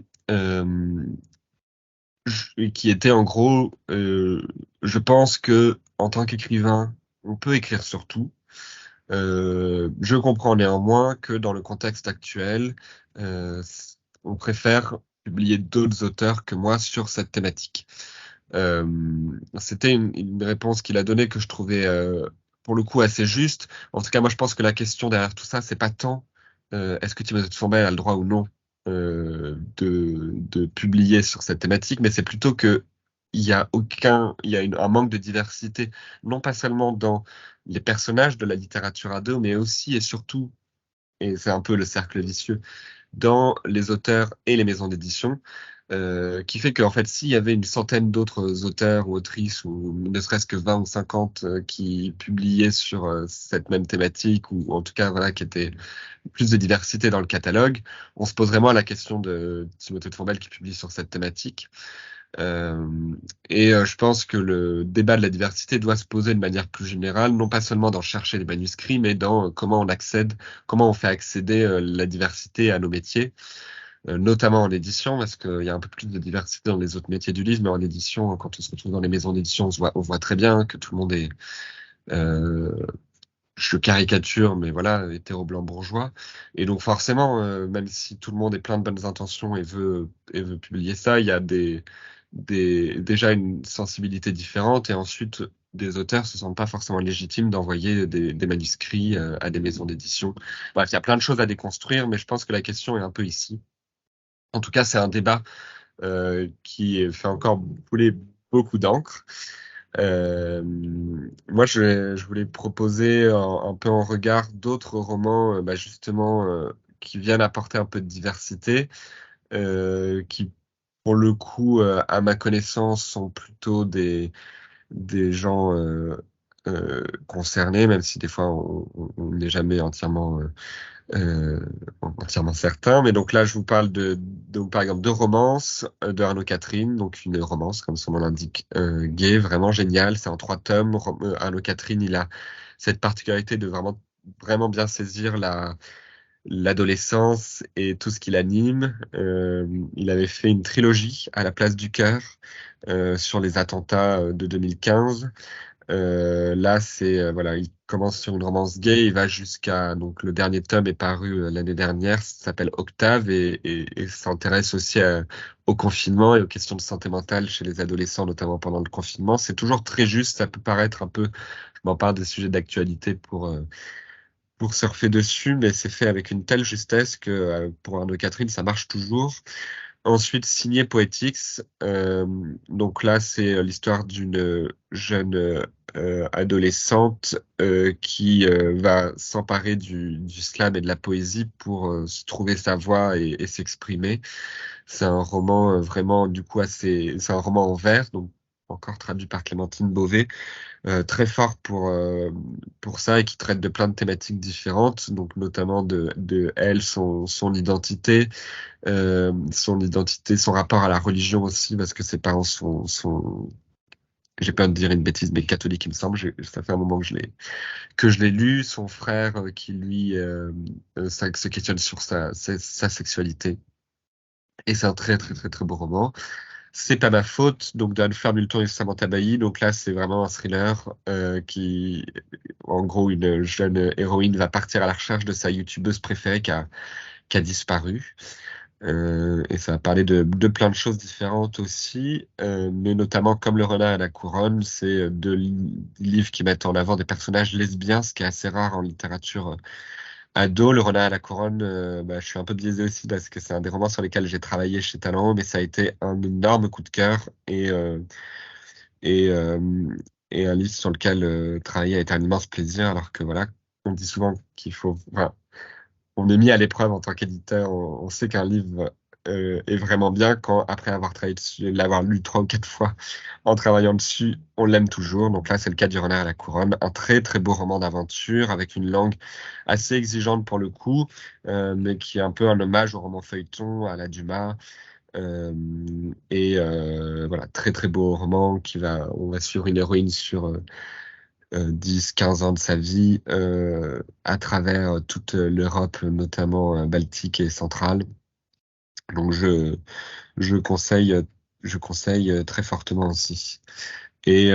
qui était en gros, je pense que en tant qu'écrivain, on peut écrire sur tout. Je comprends néanmoins que dans le contexte actuel, euh, on préfère publier d'autres auteurs que moi sur cette thématique. Euh, C'était une réponse qu'il a donnée que je trouvais pour le coup assez juste. En tout cas, moi je pense que la question derrière tout ça, c'est pas tant est-ce que Timothée de Fombelle a le droit ou non de publier sur cette thématique, mais c'est plutôt que il y a un manque de diversité, non pas seulement dans les personnages de la littérature ado, mais aussi et surtout, et c'est un peu le cercle vicieux, dans les auteurs et les maisons d'édition, qui fait qu'en fait, s'il y avait une centaine d'autres auteurs ou autrices, ou ne serait-ce que 20 ou 50 qui publiaient sur cette même thématique, ou en tout cas, voilà, qui étaient plus de diversité dans le catalogue, on se poserait moins la question de Timothée de Fombelle qui publie sur cette thématique. Euh, je pense que le débat de la diversité doit se poser de manière plus générale, non pas seulement dans chercher les manuscrits, mais dans comment on fait accéder la diversité à nos métiers, notamment en édition, parce qu'il y a un peu plus de diversité dans les autres métiers du livre, mais en édition, quand on se retrouve dans les maisons d'édition, on voit très bien que tout le monde est, euh, je caricature, mais voilà, hétéro-blanc bourgeois. Et donc forcément, même si tout le monde est plein de bonnes intentions et veut publier ça, il y a déjà une sensibilité différente et ensuite des auteurs se sentent pas forcément légitimes d'envoyer des manuscrits à des maisons d'édition. Bref, il y a plein de choses à déconstruire, mais je pense que la question est un peu ici. En tout cas, c'est un débat qui fait encore couler beaucoup d'encre. Moi, je voulais proposer un peu en regard d'autres romans, justement, qui viennent apporter un peu de diversité, qui, pour le coup, à ma connaissance, sont plutôt des gens concernés, même si des fois on n'est jamais euh, entièrement certain. Mais donc là, je vous parle donc par exemple de romance de Arnaud Catherine, donc une romance comme son nom l'indique, gay, vraiment génial. C'est en 3 tomes. Arnaud Catherine, il a cette particularité de vraiment bien saisir l'adolescence et tout ce qui l'anime. Il avait fait une trilogie à la place du cœur sur les attentats de 2015. Là, voilà, il commence sur une romance gay, il va jusqu'à donc le dernier tome est paru l'année dernière, ça s'appelle Octave et s'intéresse aussi au confinement et aux questions de santé mentale chez les adolescents, notamment pendant le confinement. C'est toujours très juste, ça peut paraître un peu, je m'en parle des sujets d'actualité pour surfer dessus, mais c'est fait avec une telle justesse que pour Arnaud Catherine, ça marche toujours. Ensuite, Signé Poetics. Donc là, c'est l'histoire d'une jeune adolescente qui va s'emparer du slam et de la poésie pour se trouver sa voix et s'exprimer. C'est un roman vraiment, du coup, c'est un roman en vers, donc encore traduit par Clémentine Beauvais, très fort pour ça et qui traite de plein de thématiques différentes, donc notamment de elle, son identité, son rapport à la religion aussi, parce que ses parents sont j'ai peur de dire une bêtise, mais catholique, il me semble. Ça fait un moment que je l'ai lu. Son frère qui lui se questionne sur sa sexualité. Et c'est un très très très très beau roman. C'est pas ma faute, donc d'Anne-Fleur Multon et Samantha Bailly. Donc là, c'est vraiment un thriller qui, en gros, une jeune héroïne va partir à la recherche de sa youtubeuse préférée qui a disparu. Et ça va parler de plein de choses différentes aussi, mais notamment comme Le Renard et la Couronne, c'est livres qui mettent en avant des personnages lesbiens, ce qui est assez rare en littérature ado. Le Renard et la Couronne, je suis un peu biaisé aussi parce que c'est un des romans sur lesquels j'ai travaillé chez Talent, mais ça a été un énorme coup de cœur et, et un livre sur lequel travailler a été un immense plaisir, alors que voilà, on dit souvent enfin, on est mis à l'épreuve en tant qu'éditeur. On sait qu'un livre est vraiment bien quand, après avoir travaillé dessus, l'avoir lu 3 ou 4 fois en travaillant dessus, on l'aime toujours. Donc là, c'est le cas du Renard à la Couronne, un très très beau roman d'aventure avec une langue assez exigeante pour le coup, mais qui est un peu un hommage au roman feuilleton, à la Dumas. Voilà, très très beau roman on va suivre une héroïne sur 10-15 ans de sa vie à travers toute l'Europe, notamment baltique et centrale. Donc je conseille je conseille très fortement aussi. Et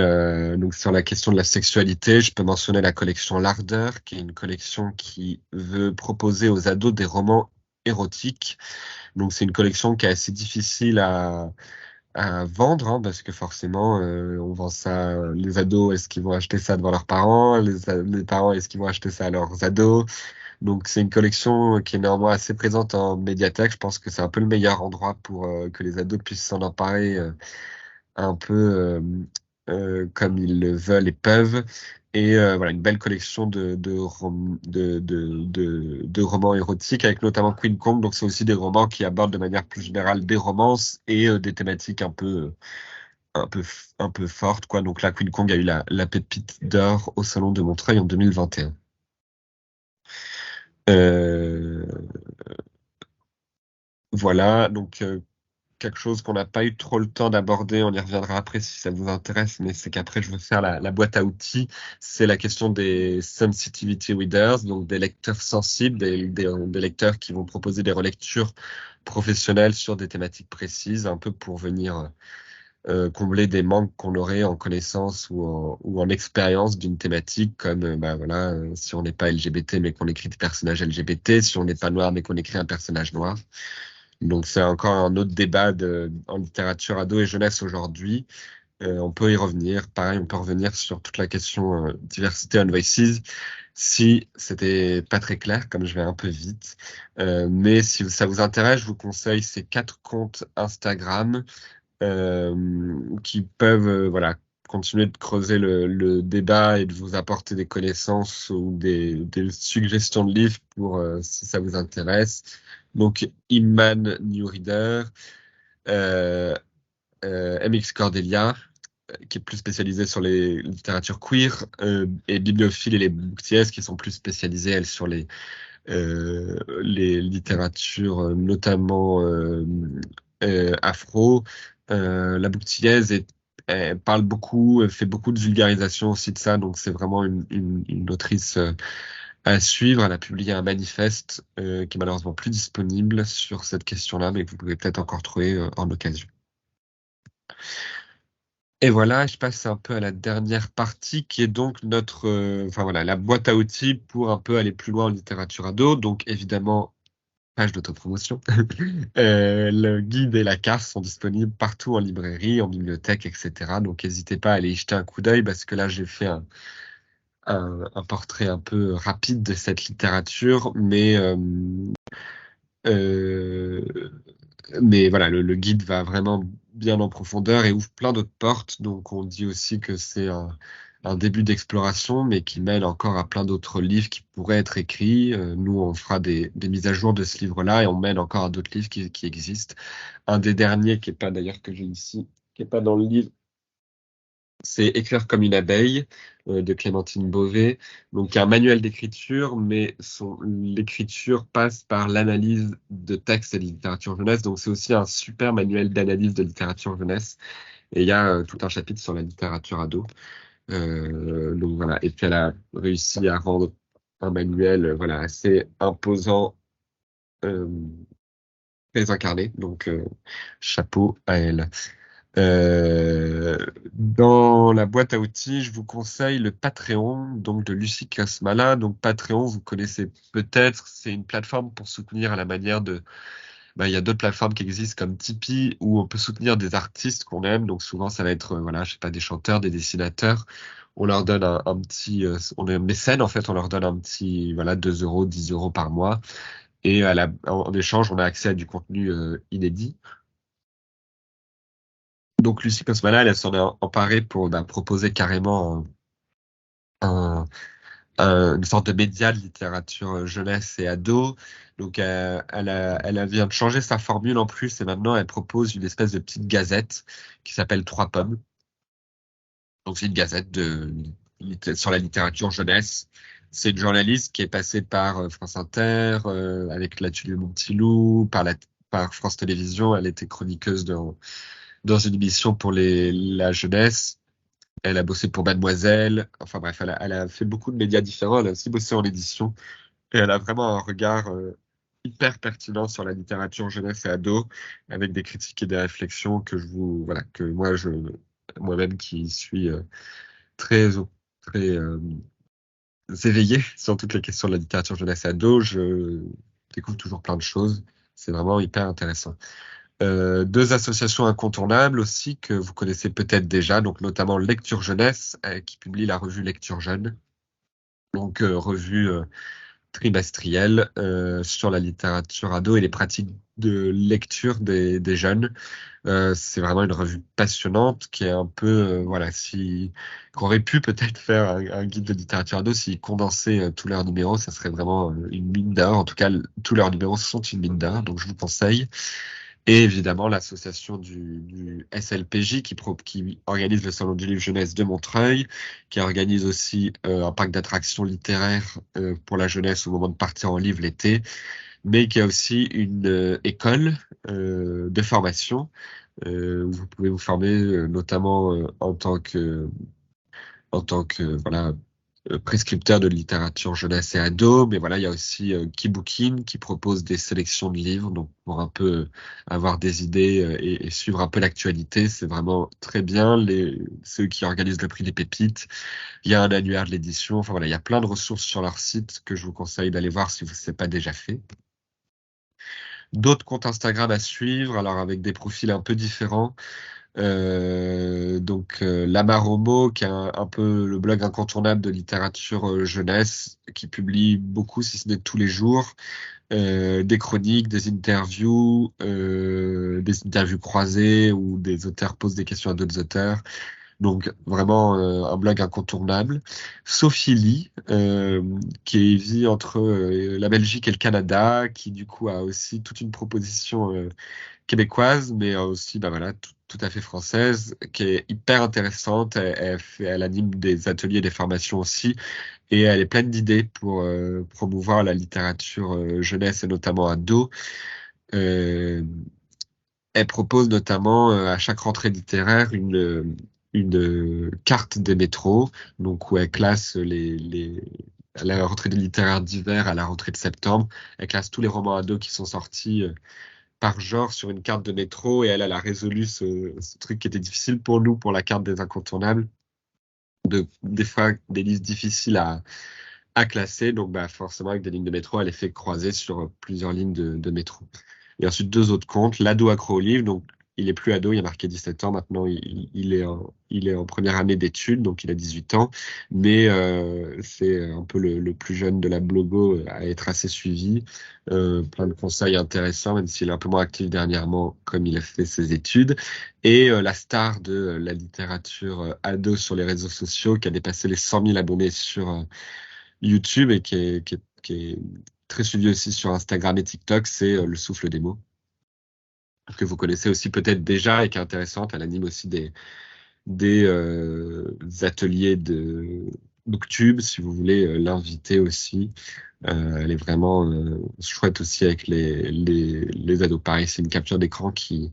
donc sur la question de la sexualité, je peux mentionner la collection L'Ardeur, qui est une collection qui veut proposer aux ados des romans érotiques. Donc c'est une collection qui est assez difficile à vendre, hein, parce que forcément on vend ça. Les ados, est-ce qu'ils vont acheter ça devant leurs parents? Les parents, est-ce qu'ils vont acheter ça à leurs ados? Donc c'est une collection qui est néanmoins assez présente en médiathèque. Je pense que c'est un peu le meilleur endroit pour que les ados puissent s'en emparer un peu comme ils le veulent et peuvent. Et voilà, une belle collection de romans érotiques, avec notamment Queen Kong. Donc c'est aussi des romans qui abordent de manière plus générale des romances et des thématiques un peu fortes, quoi. Donc là, Queen Kong a eu la pépite d'or au Salon de Montreuil en 2021. Euh, voilà, donc quelque chose qu'on n'a pas eu trop le temps d'aborder, on y reviendra après si ça vous intéresse, mais c'est qu'après je veux faire la boîte à outils, c'est la question des sensitivity readers, donc des lecteurs sensibles, des lecteurs qui vont proposer des relectures professionnelles sur des thématiques précises, un peu pour venir combler des manques qu'on aurait en connaissance ou en expérience d'une thématique, comme bah voilà, si on n'est pas LGBT mais qu'on écrit des personnages LGBT, si on n'est pas noir mais qu'on écrit un personnage noir. Donc c'est encore un autre débat en littérature ado et jeunesse aujourd'hui. On peut y revenir. Pareil, on peut revenir sur toute la question diversité and voices. Si c'était pas très clair, comme je vais un peu vite, mais si ça vous intéresse, je vous conseille ces 4 comptes Instagram qui peuvent voilà continuer de creuser le débat et de vous apporter des connaissances ou des suggestions de livres pour si ça vous intéresse. Donc Imman New Reader, euh, MX Cordelia, qui est plus spécialisée sur les littératures queer, et Bibliophile et les Bookties, qui sont plus spécialisées, elles, sur les littératures, notamment afro. La Bookties elle parle beaucoup, elle fait beaucoup de vulgarisation aussi de ça, donc c'est vraiment une autrice à suivre. Elle a publié un manifeste qui est malheureusement plus disponible sur cette question-là, mais que vous pouvez peut-être encore trouver en occasion. Et voilà, je passe un peu à la dernière partie qui est donc notre, enfin voilà, la boîte à outils pour un peu aller plus loin en littérature ado. Donc évidemment, page d'autopromotion. Le guide et la carte sont disponibles partout en librairie, en bibliothèque, etc. Donc n'hésitez pas à aller y jeter un coup d'œil parce que là j'ai fait un portrait un peu rapide de cette littérature, euh, mais voilà, le guide va vraiment bien en profondeur et ouvre plein d'autres portes. Donc on dit aussi que c'est un début d'exploration, mais qui mène encore à plein d'autres livres qui pourraient être écrits. Nous, on fera des mises à jour de ce livre-là et on mène encore à d'autres livres qui existent. Un des derniers, qui est pas d'ailleurs que j'ai ici, qui est pas dans le livre, c'est Écrire comme une abeille de Clémentine Beauvais. Donc, il y a un manuel d'écriture, mais l'écriture passe par l'analyse de textes et de littérature jeunesse. Donc, c'est aussi un super manuel d'analyse de littérature jeunesse. Et il y a tout un chapitre sur la littérature ado. Donc voilà. Et puis, elle a réussi à rendre un manuel voilà, assez imposant, euh, très incarné. Donc, chapeau à elle. Dans la boîte à outils, je vous conseille le Patreon, donc de Lucie Casmala. Donc Patreon, vous connaissez peut-être, c'est une plateforme pour soutenir à la manière de. Bah, il y a d'autres plateformes qui existent comme Tipeee où on peut soutenir des artistes qu'on aime. Donc souvent, ça va être, voilà, je sais pas, des chanteurs, des dessinateurs. On leur donne un petit, on est mécène en fait, on leur donne un petit, voilà, 2 euros, 10 euros par mois. Et en échange, on a accès à du contenu inédit. Donc Lucie Cosmala, elle s'en est emparée pour proposer carrément un- une sorte de média de littérature jeunesse et ado. Donc elle vient de changer sa formule en plus et maintenant elle propose une espèce de petite gazette qui s'appelle Trois Pommes. Donc c'est une gazette sur la littérature jeunesse. C'est une journaliste qui est passée par France Inter, avec La Tuile Montilou, par France Télévisions. Elle était chroniqueuse dans une émission pour la jeunesse. Elle a bossé pour Mademoiselle. Enfin bref, elle a fait beaucoup de médias différents. Elle a aussi bossé en édition. Et elle a vraiment un regard hyper pertinent sur la littérature jeunesse et ado, avec des critiques et des réflexions que moi-même qui suis très, très éveillé sur toutes les questions de la littérature jeunesse et ado, je découvre toujours plein de choses. C'est vraiment hyper intéressant. Deux associations incontournables aussi que vous connaissez peut-être déjà, donc notamment Lecture Jeunesse, qui publie la revue Lecture Jeune, donc revue trimestrielle sur la littérature ado et les pratiques de lecture des jeunes. C'est vraiment une revue passionnante qui est un peu, voilà, qu'on aurait pu peut-être faire un guide de littérature ado s'ils condensaient tous leurs numéros, ça serait vraiment une mine d'or. En tout cas, tous leurs numéros sont une mine d'or, donc je vous conseille. Et évidemment, l'association du SLPJ qui organise le Salon du Livre Jeunesse de Montreuil, qui organise aussi un parc d'attractions littéraires pour la jeunesse au moment de partir en livre l'été, mais qui a aussi une école de formation où vous pouvez vous former notamment en tant que voilà prescripteur de littérature jeunesse et ado, mais voilà, il y a aussi Kibookin qui propose des sélections de livres, donc pour un peu avoir des idées et suivre un peu l'actualité, c'est vraiment très bien. Ceux qui organisent le prix des pépites, il y a un annuaire de l'édition, enfin voilà, il y a plein de ressources sur leur site que je vous conseille d'aller voir si vous ne l'avez pas déjà fait. D'autres comptes Instagram à suivre, alors avec des profils un peu différents. Donc Lamaromo, qui est un peu le blog incontournable de littérature jeunesse, qui publie beaucoup, si ce n'est tous les jours, des chroniques, des interviews croisées où des auteurs posent des questions à d'autres auteurs. Donc vraiment un blog incontournable. Sophie Lee, qui vit entre la Belgique et le Canada, qui du coup a aussi toute une proposition québécoise, mais aussi bah voilà, tout à fait française, qui est hyper intéressante. Elle anime des ateliers, des formations aussi, et elle est pleine d'idées pour promouvoir la littérature jeunesse et notamment ado. Euh, Elle propose notamment à chaque rentrée littéraire une carte des métros, donc où elle classe à la rentrée littéraire d'hiver, à la rentrée de septembre, elle classe tous les romans ados qui sont sortis par genre sur une carte de métro et elle a résolu ce truc qui était difficile pour nous, pour la carte des incontournables, des fois des listes difficiles à classer. Donc, bah, forcément, avec des lignes de métro, elle est fait croiser sur plusieurs lignes de métro. Et ensuite, deux autres comptes. L'ado accro au livre. Donc, il est plus ado, il a marqué 17 ans. Maintenant, il est en première année d'études, donc il a 18 ans. Mais c'est un peu le plus jeune de la blogo à être assez suivi. Plein de conseils intéressants, même s'il est un peu moins actif dernièrement, comme il a fait ses études. Et la star de la littérature ado sur les réseaux sociaux, qui a dépassé les 100 000 abonnés sur YouTube et qui est très suivi aussi sur Instagram et TikTok, c'est Le Souffle des mots, que vous connaissez aussi peut-être déjà et qui est intéressante. Elle anime aussi des ateliers de BookTube, si vous voulez l'inviter aussi. Elle est vraiment chouette aussi avec les ados. Pareil, c'est une capture d'écran qui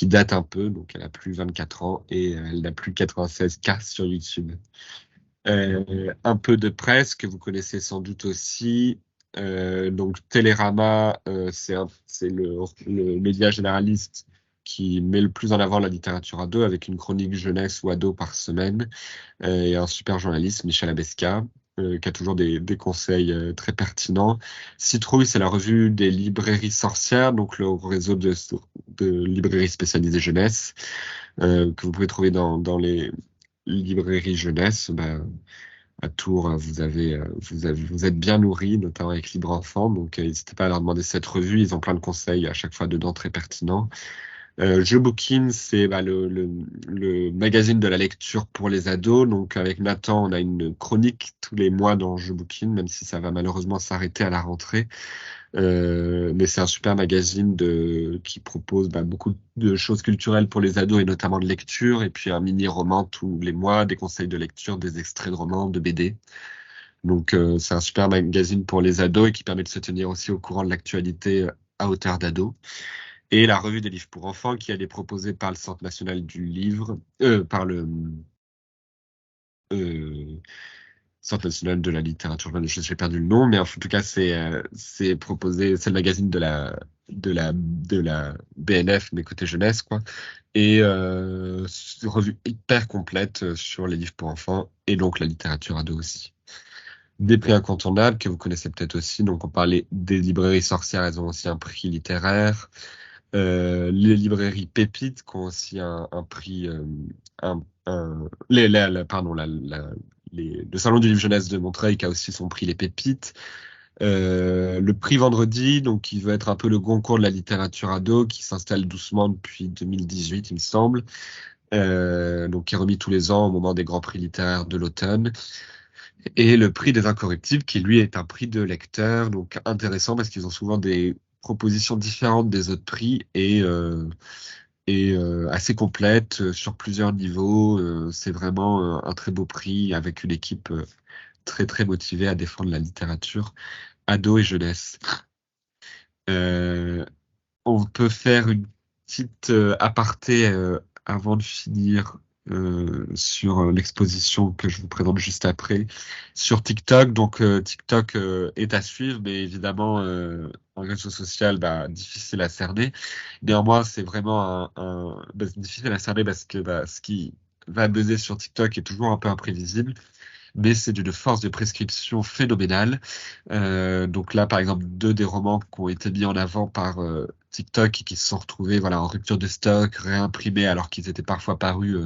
date un peu, donc elle a plus 24 ans et elle n'a plus 96K sur YouTube. Un peu de presse que vous connaissez sans doute aussi. Donc Télérama, c'est le média généraliste qui met le plus en avant la littérature ado avec une chronique jeunesse ou ado par semaine et un super journaliste, Michel Abesca, qui a toujours des conseils très pertinents. Citrouille, c'est la revue des librairies sorcières, donc le réseau de librairies spécialisées jeunesse que vous pouvez trouver dans les librairies jeunesse. Bah, à Tours, vous êtes bien nourris, notamment avec Libre Enfant, donc n'hésitez pas à leur demander cette revue. Ils ont plein de conseils à chaque fois dedans très pertinents. Je Bookin, c'est bah, le magazine de la lecture pour les ados. Donc avec Nathan, on a une chronique tous les mois dans Je Bookin, même si ça va malheureusement s'arrêter à la rentrée. Mais c'est un super magazine qui propose bah, beaucoup de choses culturelles pour les ados et notamment de lecture. Et puis un mini-roman tous les mois, des conseils de lecture, des extraits de romans, de BD. Donc c'est un super magazine pour les ados et qui permet de se tenir aussi au courant de l'actualité à hauteur d'ado. Et la revue des livres pour enfants qui elle est proposée par le Centre national du livre, par le Centre national de la littérature jeunesse, j'ai perdu le nom, mais en tout cas, c'est proposé, c'est le magazine de la BNF, mais côté jeunesse, quoi. Et c'est une revue hyper complète sur les livres pour enfants et donc la littérature ado aussi. Des prix incontournables que vous connaissez peut-être aussi. Donc, on parlait des librairies sorcières, elles ont aussi un prix littéraire. Les librairies Pépites qui ont aussi un prix, pardon, le Salon du livre jeunesse de Montreuil qui a aussi son prix Les Pépites. Le prix Vendredi, donc qui veut être un peu le Goncourt de la littérature ado, qui s'installe doucement depuis 2018, il me semble. Donc qui est remis tous les ans au moment des grands prix littéraires de l'automne. Et le prix des Incorruptibles, qui lui est un prix de lecteur, donc intéressant parce qu'ils ont souvent des propositions différentes des autres prix et assez complètes sur plusieurs niveaux. C'est vraiment un très beau prix avec une équipe très très motivée à défendre la littérature ado et jeunesse. On peut faire une petite aparté avant de finir sur l'exposition que je vous présente juste après sur TikTok. Donc TikTok est à suivre, mais évidemment un réseau social difficile à cerner. Néanmoins, c'est vraiment difficile à cerner parce que ce qui va buzzer sur TikTok est toujours un peu imprévisible, mais c'est d'une force de prescription phénoménale. Donc là, par exemple, deux des romans qui ont été mis en avant par TikTok et qui se sont retrouvés en rupture de stock, réimprimés alors qu'ils étaient parfois parus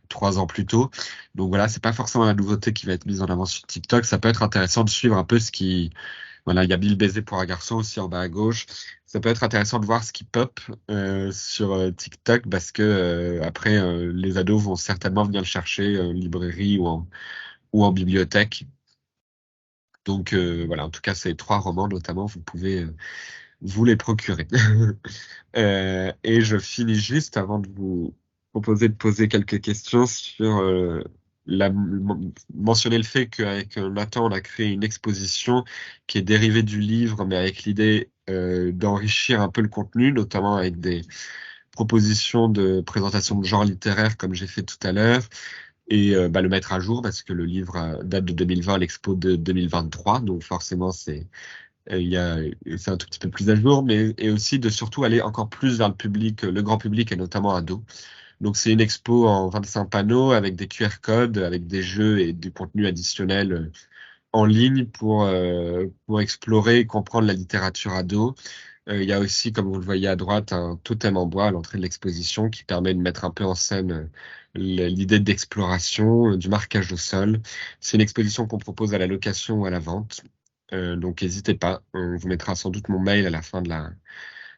3 ans plus tôt. Donc voilà, c'est pas forcément la nouveauté qui va être mise en avant sur TikTok. Ça peut être intéressant de suivre un peu ce qui... Voilà, il y a 1000 baisers pour un garçon aussi en bas à gauche. Ça peut être intéressant de voir ce qui pop sur TikTok parce que après, les ados vont certainement venir le chercher en librairie ou en bibliothèque. Donc voilà, en tout cas, ces 3 romans notamment, vous pouvez vous les procurer. Et je finis juste avant de vous proposer de poser quelques questions sur mentionner le fait qu'avec Nathan, on a créé une exposition qui est dérivée du livre, mais avec l'idée d'enrichir un peu le contenu, notamment avec des propositions de présentation de genre littéraire, comme j'ai fait tout à l'heure, et le mettre à jour parce que le livre date de 2020, l'expo de 2023, donc forcément c'est un tout petit peu plus à jour, mais et aussi de surtout aller encore plus vers le public, le grand public et notamment ado. Donc c'est une expo en 25 panneaux avec des QR codes, avec des jeux et du contenu additionnel en ligne pour explorer et comprendre la littérature ado. Il y a aussi, comme vous le voyez à droite, un totem en bois à l'entrée de l'exposition qui permet de mettre un peu en scène l'idée d'exploration, du marquage au sol. C'est une exposition qu'on propose à la location ou à la vente. Donc n'hésitez pas, on vous mettra sans doute mon mail à la fin de la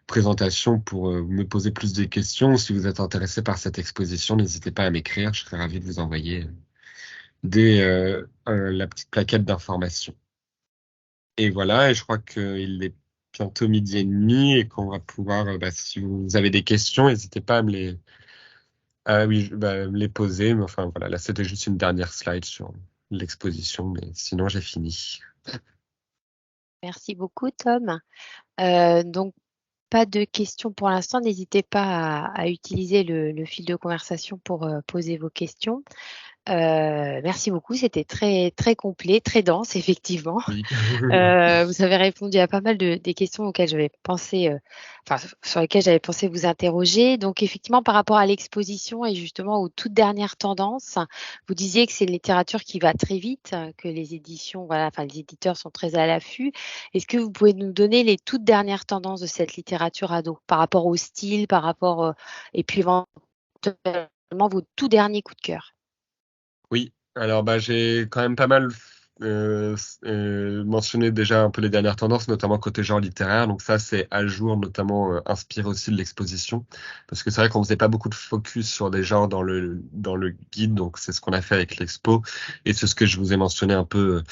présentation pour me poser plus de questions. Si vous êtes intéressé par cette exposition, n'hésitez pas à m'écrire, je serai ravi de vous envoyer la petite plaquette d'information. Et voilà, et je crois qu'il est bientôt 12h30 et qu'on va pouvoir, si vous avez des questions, n'hésitez pas à me les poser. Mais enfin voilà, là c'était juste une dernière slide sur l'exposition, mais sinon j'ai fini.
Merci beaucoup, Tom. Donc, pas de questions pour l'instant. N'hésitez pas à utiliser le fil de conversation pour poser vos questions. Merci beaucoup, c'était très très complet, très dense effectivement.
Oui.
Vous avez répondu à pas mal des questions auxquelles j'avais pensé, sur lesquelles j'avais pensé vous interroger. Donc effectivement, par rapport à l'exposition et justement aux toutes dernières tendances, vous disiez que c'est une littérature qui va très vite, que les éditions, les éditeurs sont très à l'affût. Est-ce que vous pouvez nous donner les toutes dernières tendances de cette littérature ado par rapport au style, et puis éventuellement vos tout derniers coups de cœur?
Oui, alors j'ai quand même pas mal mentionné déjà un peu les dernières tendances, notamment côté genre littéraire. Donc ça, c'est à jour, notamment inspiré aussi de l'exposition, parce que c'est vrai qu'on faisait pas beaucoup de focus sur des genres dans le guide. Donc c'est ce qu'on a fait avec l'expo et c'est ce que je vous ai mentionné un peu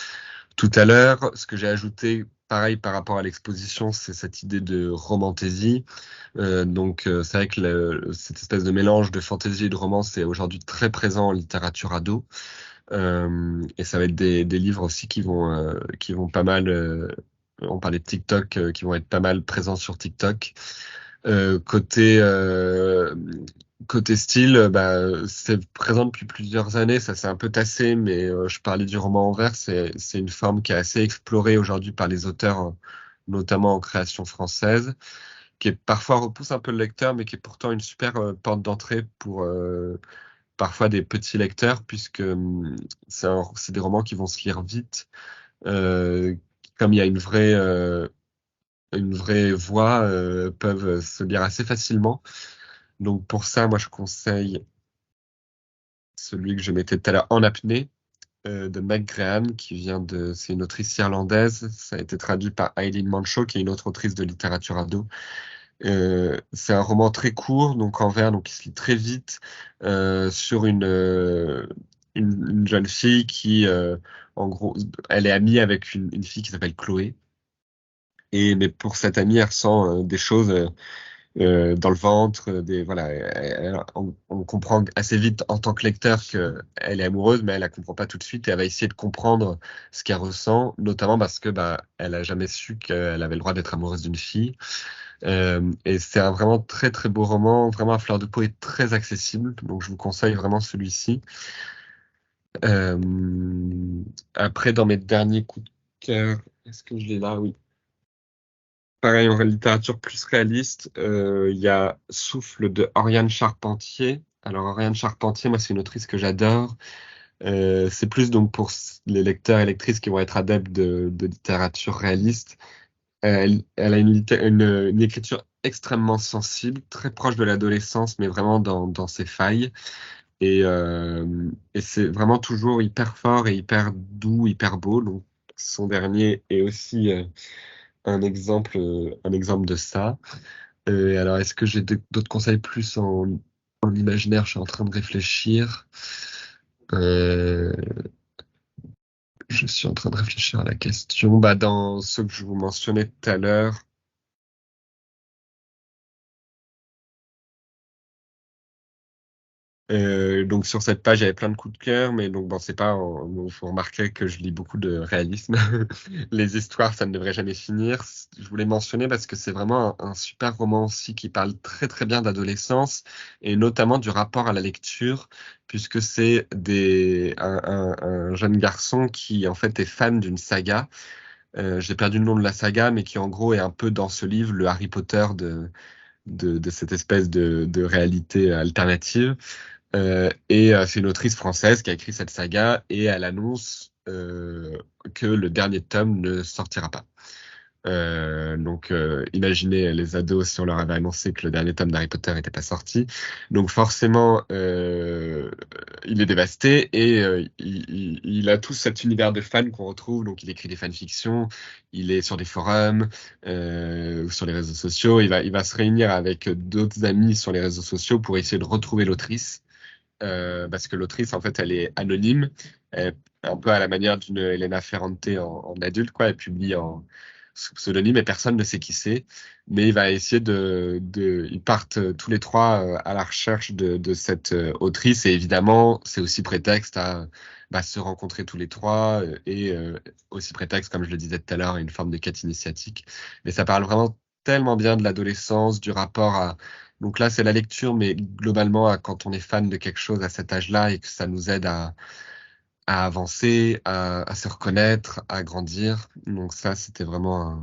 tout à l'heure. Ce que j'ai ajouté, pareil par rapport à l'exposition, c'est cette idée de romantaisie. Donc c'est vrai que cette espèce de mélange de fantaisie et de romance est aujourd'hui très présent en littérature ado. Et ça va être des livres aussi qui vont pas mal. On parlait de TikTok, qui vont être pas mal présents sur TikTok. Côté Côté style, c'est présent depuis plusieurs années, ça s'est un peu tassé, mais je parlais du roman en vers, c'est une forme qui est assez explorée aujourd'hui par les auteurs, notamment en création française, qui est parfois repousse un peu le lecteur, mais qui est pourtant une super porte d'entrée pour parfois des petits lecteurs, puisque c'est des romans qui vont se lire vite, euh, comme il y a une vraie voix, peuvent se lire assez facilement. Donc pour ça, moi je conseille celui que je mettais tout à l'heure, En apnée, de Meg Graham, c'est une autrice irlandaise. Ça a été traduit par Eileen Mancho, qui est une autre autrice de littérature ado. C'est un roman très court, donc en vers, donc il se lit très vite, sur une jeune fille qui, en gros, elle est amie avec une fille qui s'appelle Chloé. Mais pour cette amie, elle ressent des choses dans le ventre, voilà, on comprend assez vite en tant que lecteur qu'elle est amoureuse, mais elle la comprend pas tout de suite et elle va essayer de comprendre ce qu'elle ressent, notamment parce que elle a jamais su qu'elle avait le droit d'être amoureuse d'une fille. Et c'est un vraiment très très beau roman, vraiment à fleur de peau et très accessible, donc je vous conseille vraiment celui-ci. Euh, Après, dans mes derniers coups de cœur, est-ce que je l'ai là? Oui. Pareil, en littérature plus réaliste, il y a Souffle de Oriane Charpentier. Alors, Oriane Charpentier, moi, c'est une autrice que j'adore. C'est plus donc pour les lecteurs et lectrices qui vont être adeptes de littérature réaliste. Elle a une écriture extrêmement sensible, très proche de l'adolescence, mais vraiment dans ses failles. Et c'est vraiment toujours hyper fort et hyper doux, hyper beau. Donc, son dernier est aussi un exemple de ça. Alors, est-ce que j'ai d'autres conseils plus en imaginaire? Je suis en train de réfléchir. Euh, je suis en train de réfléchir à la question. Dans ceux que je vous mentionnais tout à l'heure, donc sur cette page, il y avait plein de coups de cœur, mais donc bon, c'est pas. Faut remarquer que je lis beaucoup de réalisme. Les histoires, ça ne devrait jamais finir. Je voulais mentionner parce que c'est vraiment un super roman aussi qui parle très très bien d'adolescence et notamment du rapport à la lecture, puisque c'est un jeune garçon qui en fait est fan d'une saga. J'ai perdu le nom de la saga, mais qui en gros est un peu dans ce livre le Harry Potter de cette espèce de réalité alternative. C'est une autrice française qui a écrit cette saga et elle annonce que le dernier tome ne sortira pas. Imaginez les ados si on leur avait annoncé que le dernier tome d'Harry Potter n'était pas sorti. Donc forcément, il est dévasté et il a tout cet univers de fans qu'on retrouve. Donc il écrit des fanfictions, il est sur des forums, ou sur les réseaux sociaux. Il va se réunir avec d'autres amis sur les réseaux sociaux pour essayer de retrouver l'autrice. Parce que l'autrice, en fait, elle est anonyme, un peu à la manière d'une Elena Ferrante en adulte, quoi. Elle publie sous pseudonyme et personne ne sait qui c'est. Mais il va essayer ils partent tous les trois à la recherche de cette autrice. Et évidemment, c'est aussi prétexte à se rencontrer tous les trois aussi prétexte, comme je le disais tout à l'heure, à une forme de quête initiatique. Mais ça parle vraiment tellement bien de l'adolescence, du rapport à donc là, c'est la lecture, mais globalement, quand on est fan de quelque chose à cet âge-là et que ça nous aide à avancer, à se reconnaître, à grandir. Donc ça, c'était vraiment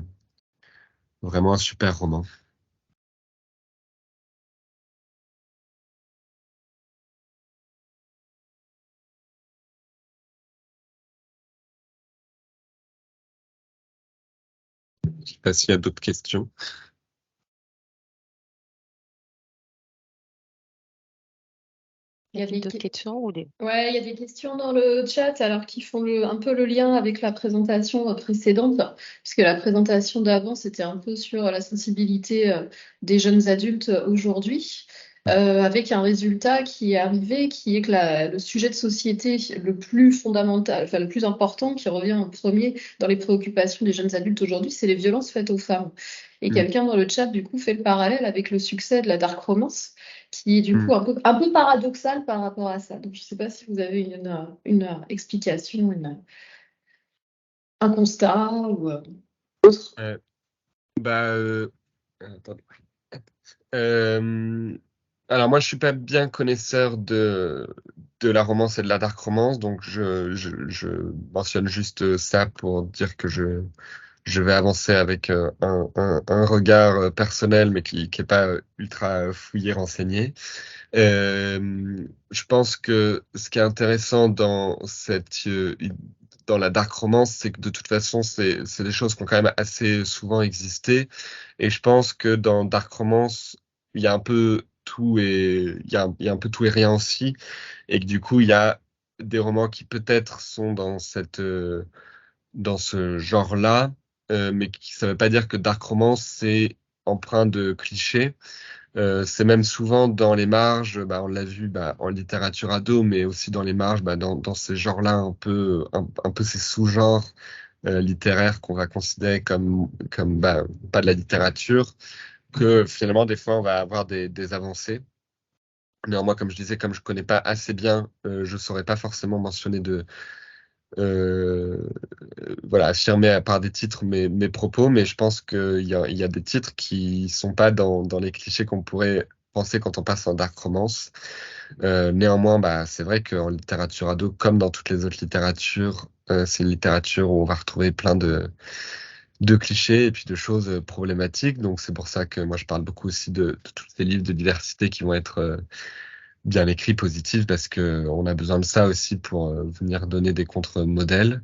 un super roman. Je sais pas s'il y a d'autres questions.
Il y a des
D'autres questions ou des...
Ouais, il y a des questions dans le chat alors qui font un peu le lien avec la présentation précédente, puisque la présentation d'avant, c'était un peu sur la sensibilité des jeunes adultes aujourd'hui, avec un résultat qui est arrivé, qui est que le sujet de société le plus fondamental, enfin le plus important, qui revient en premier dans les préoccupations des jeunes adultes aujourd'hui, c'est les violences faites aux femmes. Et
Mm.
quelqu'un dans le chat, du coup, fait le parallèle avec le succès de la dark romance qui est du
Mm.
coup un peu paradoxal par rapport à ça. Donc, je ne sais pas si vous avez une explication, un constat ou autre.
Euh, bah, attendez. Euh, Alors moi, je suis pas bien connaisseur de la romance et de la dark romance, donc je mentionne juste ça pour dire que je vais avancer avec un regard personnel, mais qui est pas ultra fouillé, renseigné. Je pense que ce qui est intéressant dans la dark romance, c'est que de toute façon, c'est des choses qui ont quand même assez souvent existé. Et je pense que dans dark romance, il y a un peu tout et il y a un peu tout et rien aussi. Et que du coup, il y a des romans qui peut-être sont dans ce genre-là, mais ça veut pas dire que dark romance, c'est empreint de clichés. C'est même souvent dans les marges, on l'a vu en littérature ado, mais aussi dans les marges, dans ces genres-là, un peu ces sous-genres littéraires qu'on va considérer comme pas de la littérature, que finalement, des fois, on va avoir des avancées. Néanmoins, comme je disais, comme je connais pas assez bien, je saurais pas forcément mentionner euh, voilà, affirmer par des titres mes propos, mais je pense il y a des titres qui sont pas dans les clichés qu'on pourrait penser quand on passe en dark romance. Néanmoins, c'est vrai qu'en littérature ado, comme dans toutes les autres littératures, c'est une littérature où on va retrouver plein de clichés et puis de choses problématiques. Donc c'est pour ça que moi je parle beaucoup aussi de tous ces livres de diversité qui vont être bien écrits, positifs, parce que on a besoin de ça aussi pour venir donner des contre-modèles.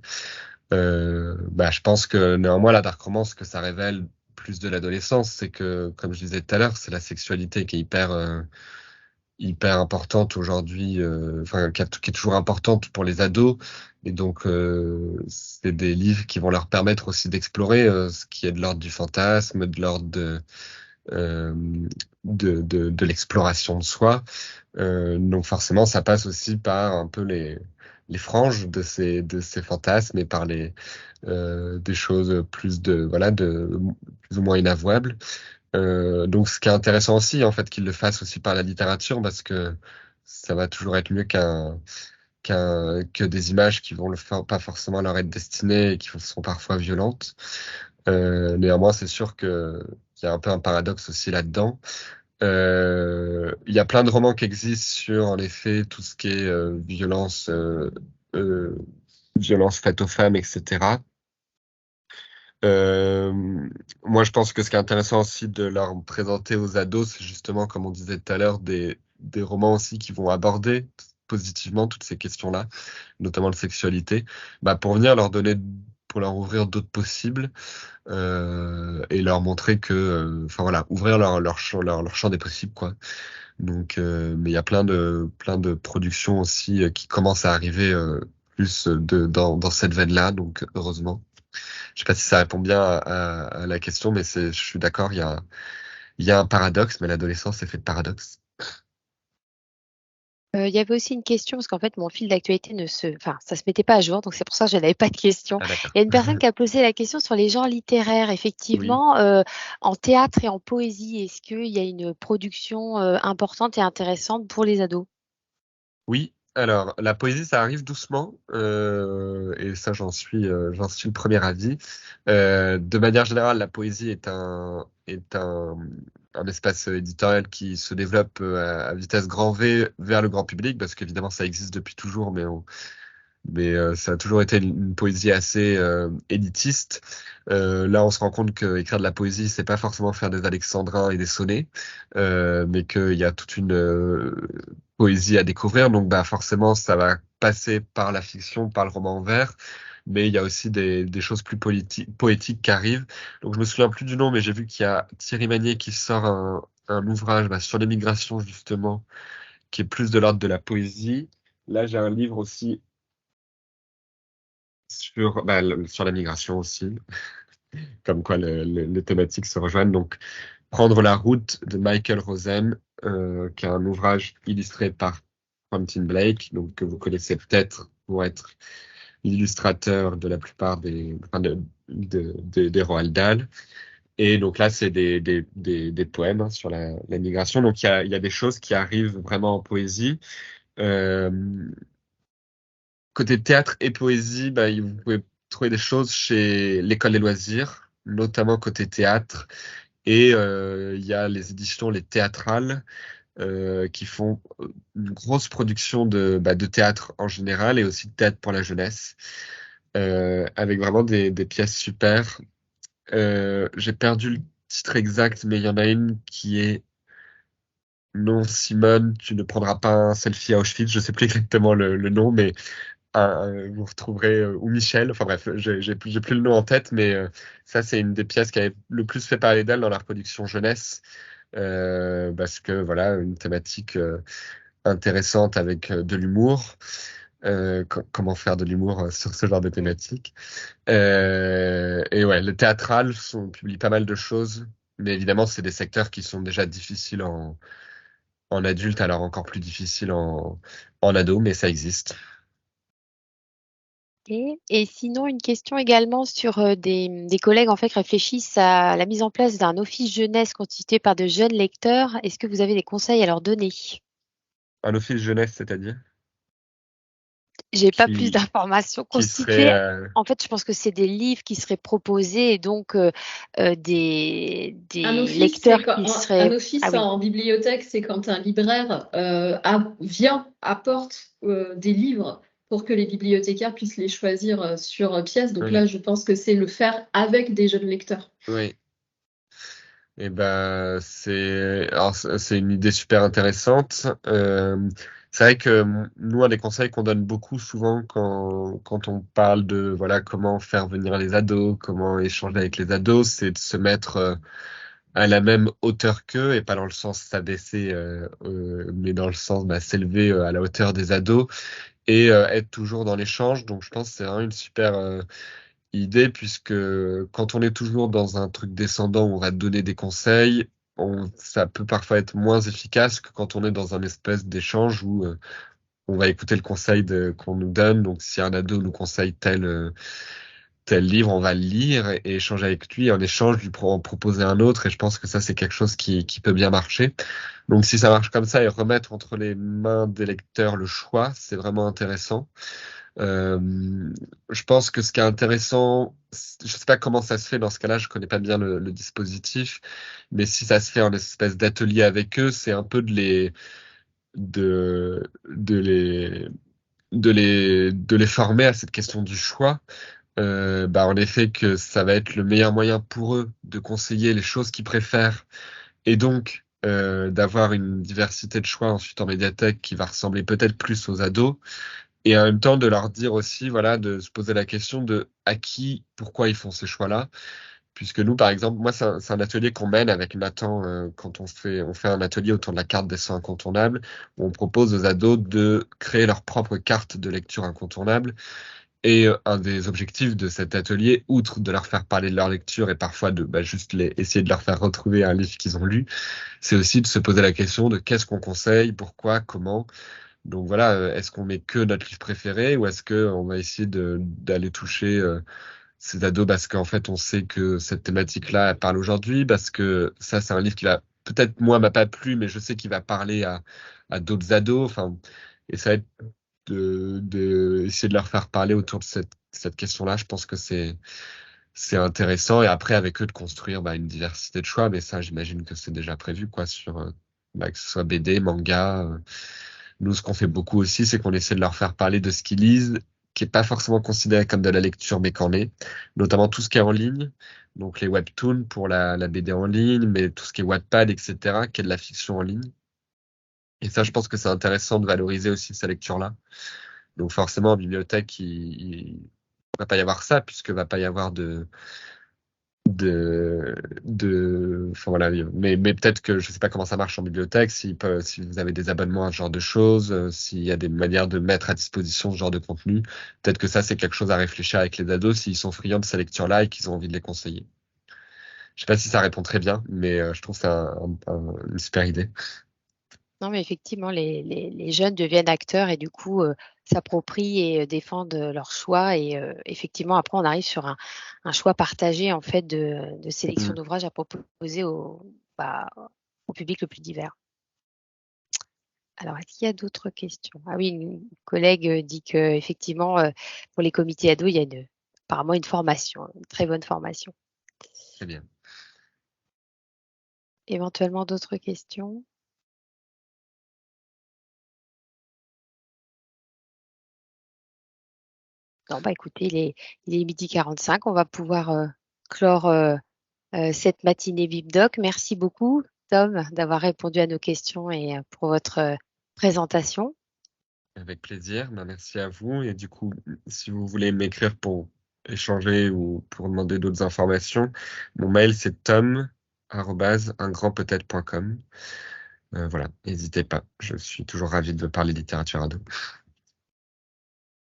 Je pense que néanmoins la dark romance, que ça révèle plus de l'adolescence, c'est que, comme je disais tout à l'heure, c'est la sexualité qui est hyper importante aujourd'hui, qui est toujours importante pour les ados. Et donc, c'est des livres qui vont leur permettre aussi d'explorer ce qui est de l'ordre du fantasme, de l'ordre euh, de l'exploration de soi. Donc forcément, ça passe aussi par un peu les franges de ces fantasmes et par des choses plus ou moins inavouables. Donc, ce qui est intéressant aussi, en fait, qu'ils le fassent aussi par la littérature, parce que ça va toujours être mieux que des images qui vont pas forcément leur être destinées et qui sont parfois violentes. Néanmoins, c'est sûr qu'il y a un peu un paradoxe aussi là-dedans. Il y a plein de romans qui existent sur, en effet, tout ce qui est euh, violence faite aux femmes, etc. Euh, Moi, je pense que ce qui est intéressant aussi de leur présenter aux ados, c'est justement, comme on disait tout à l'heure, des romans aussi qui vont aborder positivement toutes ces questions-là, notamment de sexualité, pour venir pour leur ouvrir d'autres possibles, et leur montrer enfin voilà, ouvrir leur champ des possibles, quoi. Donc, mais il y a plein de productions aussi qui commencent à arriver plus dans cette veine-là, donc heureusement. Je sais pas si ça répond bien à la question, mais je suis d'accord, il y a un paradoxe, mais l'adolescence est fait de paradoxes.
Il y avait aussi une question, parce qu'en fait, mon fil d'actualité ça se mettait pas à jour, donc c'est pour ça que je n'avais pas de question.
Ah, d'accord.
Il y a une personne qui a posé la question sur les genres littéraires.
Oui.
Effectivement, en théâtre et en poésie, est-ce qu'il y a une production importante et intéressante pour les ados?
Oui. Alors, la poésie, ça arrive doucement, et ça, j'en suis le premier avis. De manière générale, la poésie est un espace éditorial qui se développe à vitesse grand V vers le grand public, parce qu'évidemment, ça existe depuis toujours, mais ça a toujours été une poésie assez élitiste. Là, on se rend compte que écrire de la poésie, c'est pas forcément faire des alexandrins et des sonnets, mais qu'il y a toute une poésie à découvrir. Donc, forcément, ça va passer par la fiction, par le roman en vers, mais il y a aussi des choses plus poétiques qui arrivent. Donc, je me souviens plus du nom, mais j'ai vu qu'il y a Thierry Magnier qui sort un ouvrage sur l'immigration, justement, qui est plus de l'ordre de la poésie. Là, j'ai un livre aussi sur la migration aussi, comme quoi les thématiques se rejoignent. Donc, Prendre la route de Michael Rosen, qui est un ouvrage illustré par Quentin Blake, donc que vous connaissez peut-être pour être l'illustrateur de la plupart des Roald Dahl. Et donc là, c'est des poèmes sur la migration. Donc il y a des choses qui arrivent vraiment en poésie. Euh, Côté théâtre et poésie, vous pouvez trouver des choses chez l'École des loisirs, notamment côté théâtre. Et il y a les éditions Les Théâtrales, qui font une grosse production de théâtre en général et aussi de théâtre pour la jeunesse, avec vraiment des pièces super. J'ai perdu le titre exact, mais il y en a une qui est Non, Simone, tu ne prendras pas un selfie à Auschwitz. Je sais plus exactement le nom, mais vous retrouverez, ou Michel, enfin bref, j'ai plus le nom en tête, mais ça, c'est une des pièces qui avait le plus fait parler d'elle dans la reproduction jeunesse, parce que voilà, une thématique intéressante avec de l'humour. Comment faire de l'humour sur ce genre de thématique. Et ouais, le théâtral publie pas mal de choses, mais évidemment, c'est des secteurs qui sont déjà difficiles en adulte, alors encore plus difficiles en ado, mais ça existe.
Et sinon, une question également sur des collègues en fait qui réfléchissent à la mise en place d'un office jeunesse constitué par de jeunes lecteurs. Est-ce que vous avez des conseils à leur donner?
Un office jeunesse, c'est-à-dire,
J'ai pas plus
qui,
d'informations
qui serait,
constituées. En fait, je pense que c'est des livres qui seraient proposés et donc
Un
des
office, c'est
lecteurs
quand,
qui
un
seraient. Ah
office
oui,
en bibliothèque, c'est quand un libraire apporte des livres pour que les bibliothécaires puissent les choisir sur pièce. Donc
oui,
là, je pense que c'est le faire avec des jeunes lecteurs.
oui. Et ben, c'est une idée super intéressante. C'est vrai que nous, un des conseils qu'on donne beaucoup souvent quand on parle de voilà comment faire venir les ados, comment échanger avec les ados, c'est de se mettre à la même hauteur qu'eux et pas dans le sens s'abaisser, mais dans le sens s'élever à la hauteur des ados et être toujours dans l'échange. Donc je pense que c'est vraiment une super idée puisque quand on est toujours dans un truc descendant où on va te donner des conseils, ça peut parfois être moins efficace que quand on est dans un espèce d'échange où on va écouter le conseil qu'on nous donne. Donc si un ado nous conseille tel livre, on va le lire et échanger avec lui. En échange, en proposer un autre. Et je pense que ça, c'est quelque chose qui peut bien marcher. Donc, si ça marche comme ça et remettre entre les mains des lecteurs le choix, c'est vraiment intéressant. Je pense que ce qui est intéressant, je sais pas comment ça se fait dans ce cas-là, je connais pas bien le dispositif, mais si ça se fait en espèce d'atelier avec eux, c'est un peu de, de les, de les former à cette question du choix. En effet que ça va être le meilleur moyen pour eux de conseiller les choses qu'ils préfèrent et donc d'avoir une diversité de choix ensuite en médiathèque qui va ressembler peut-être plus aux ados et en même temps de leur dire aussi voilà de se poser la question de à qui pourquoi ils font ces choix-là puisque nous par exemple moi c'est un atelier qu'on mène avec Nathan quand on fait un atelier autour de la carte des 100 incontournables où on propose aux ados de créer leur propre carte de lecture incontournable et un des objectifs de cet atelier, outre de leur faire parler de leur lecture et parfois de juste essayer de leur faire retrouver un livre qu'ils ont lu, c'est aussi de se poser la question de qu'est-ce qu'on conseille, pourquoi, comment. Donc voilà, est-ce qu'on met que notre livre préféré ou est-ce que on va essayer d'aller toucher ces ados parce qu'en fait on sait que cette thématique-là elle parle aujourd'hui, parce que ça c'est un livre qui va peut-être moi m'a pas plu, mais je sais qu'il va parler à d'autres ados. Enfin, et ça va être essayer de leur faire parler autour de cette question-là. Je pense que c'est intéressant et après avec eux de construire une diversité de choix, mais ça j'imagine que c'est déjà prévu quoi sur que ce soit BD, manga. Nous ce qu'on fait beaucoup aussi, c'est qu'on essaie de leur faire parler de ce qu'ils lisent, qui est pas forcément considéré comme de la lecture mais qu'en est, notamment tout ce qui est en ligne, donc les webtoons pour la BD en ligne, mais tout ce qui est Wattpad, etc., qui est de la fiction en ligne. Et ça, je pense que c'est intéressant de valoriser aussi ces lectures-là. Donc forcément, en bibliothèque, il va pas y avoir ça, puisque va pas y avoir enfin voilà. Mais peut-être que je sais pas comment ça marche en bibliothèque, si vous avez des abonnements à ce genre de choses, s'il y a des manières de mettre à disposition ce genre de contenu, peut-être que ça, c'est quelque chose à réfléchir avec les ados s'ils sont friands de ces lectures-là et qu'ils ont envie de les conseiller. Je sais pas si ça répond très bien, mais je trouve que c'est une super idée.
non, mais effectivement, les jeunes deviennent acteurs et du coup s'approprient et défendent leurs choix. Et effectivement, après, on arrive sur un choix partagé en fait de sélection
Mm.
d'ouvrages à proposer bah, au public le plus divers. Alors, est-ce qu'il y a d'autres questions? Ah oui, une collègue dit que effectivement, pour les comités ados, il y a apparemment une formation, une très bonne formation.
Très bien.
Éventuellement d'autres questions? Non, bah écoutez, il est 12h45. On va pouvoir clore cette matinée VIPDoc. Merci beaucoup, Tom, d'avoir répondu à nos questions et pour votre présentation.
Avec plaisir. Ben, merci à vous. Et du coup, si vous voulez m'écrire pour échanger ou pour demander d'autres informations, mon mail c'est tom@ungrandpeutêtre.com. Voilà, n'hésitez pas. Je suis toujours ravi de parler littérature ado.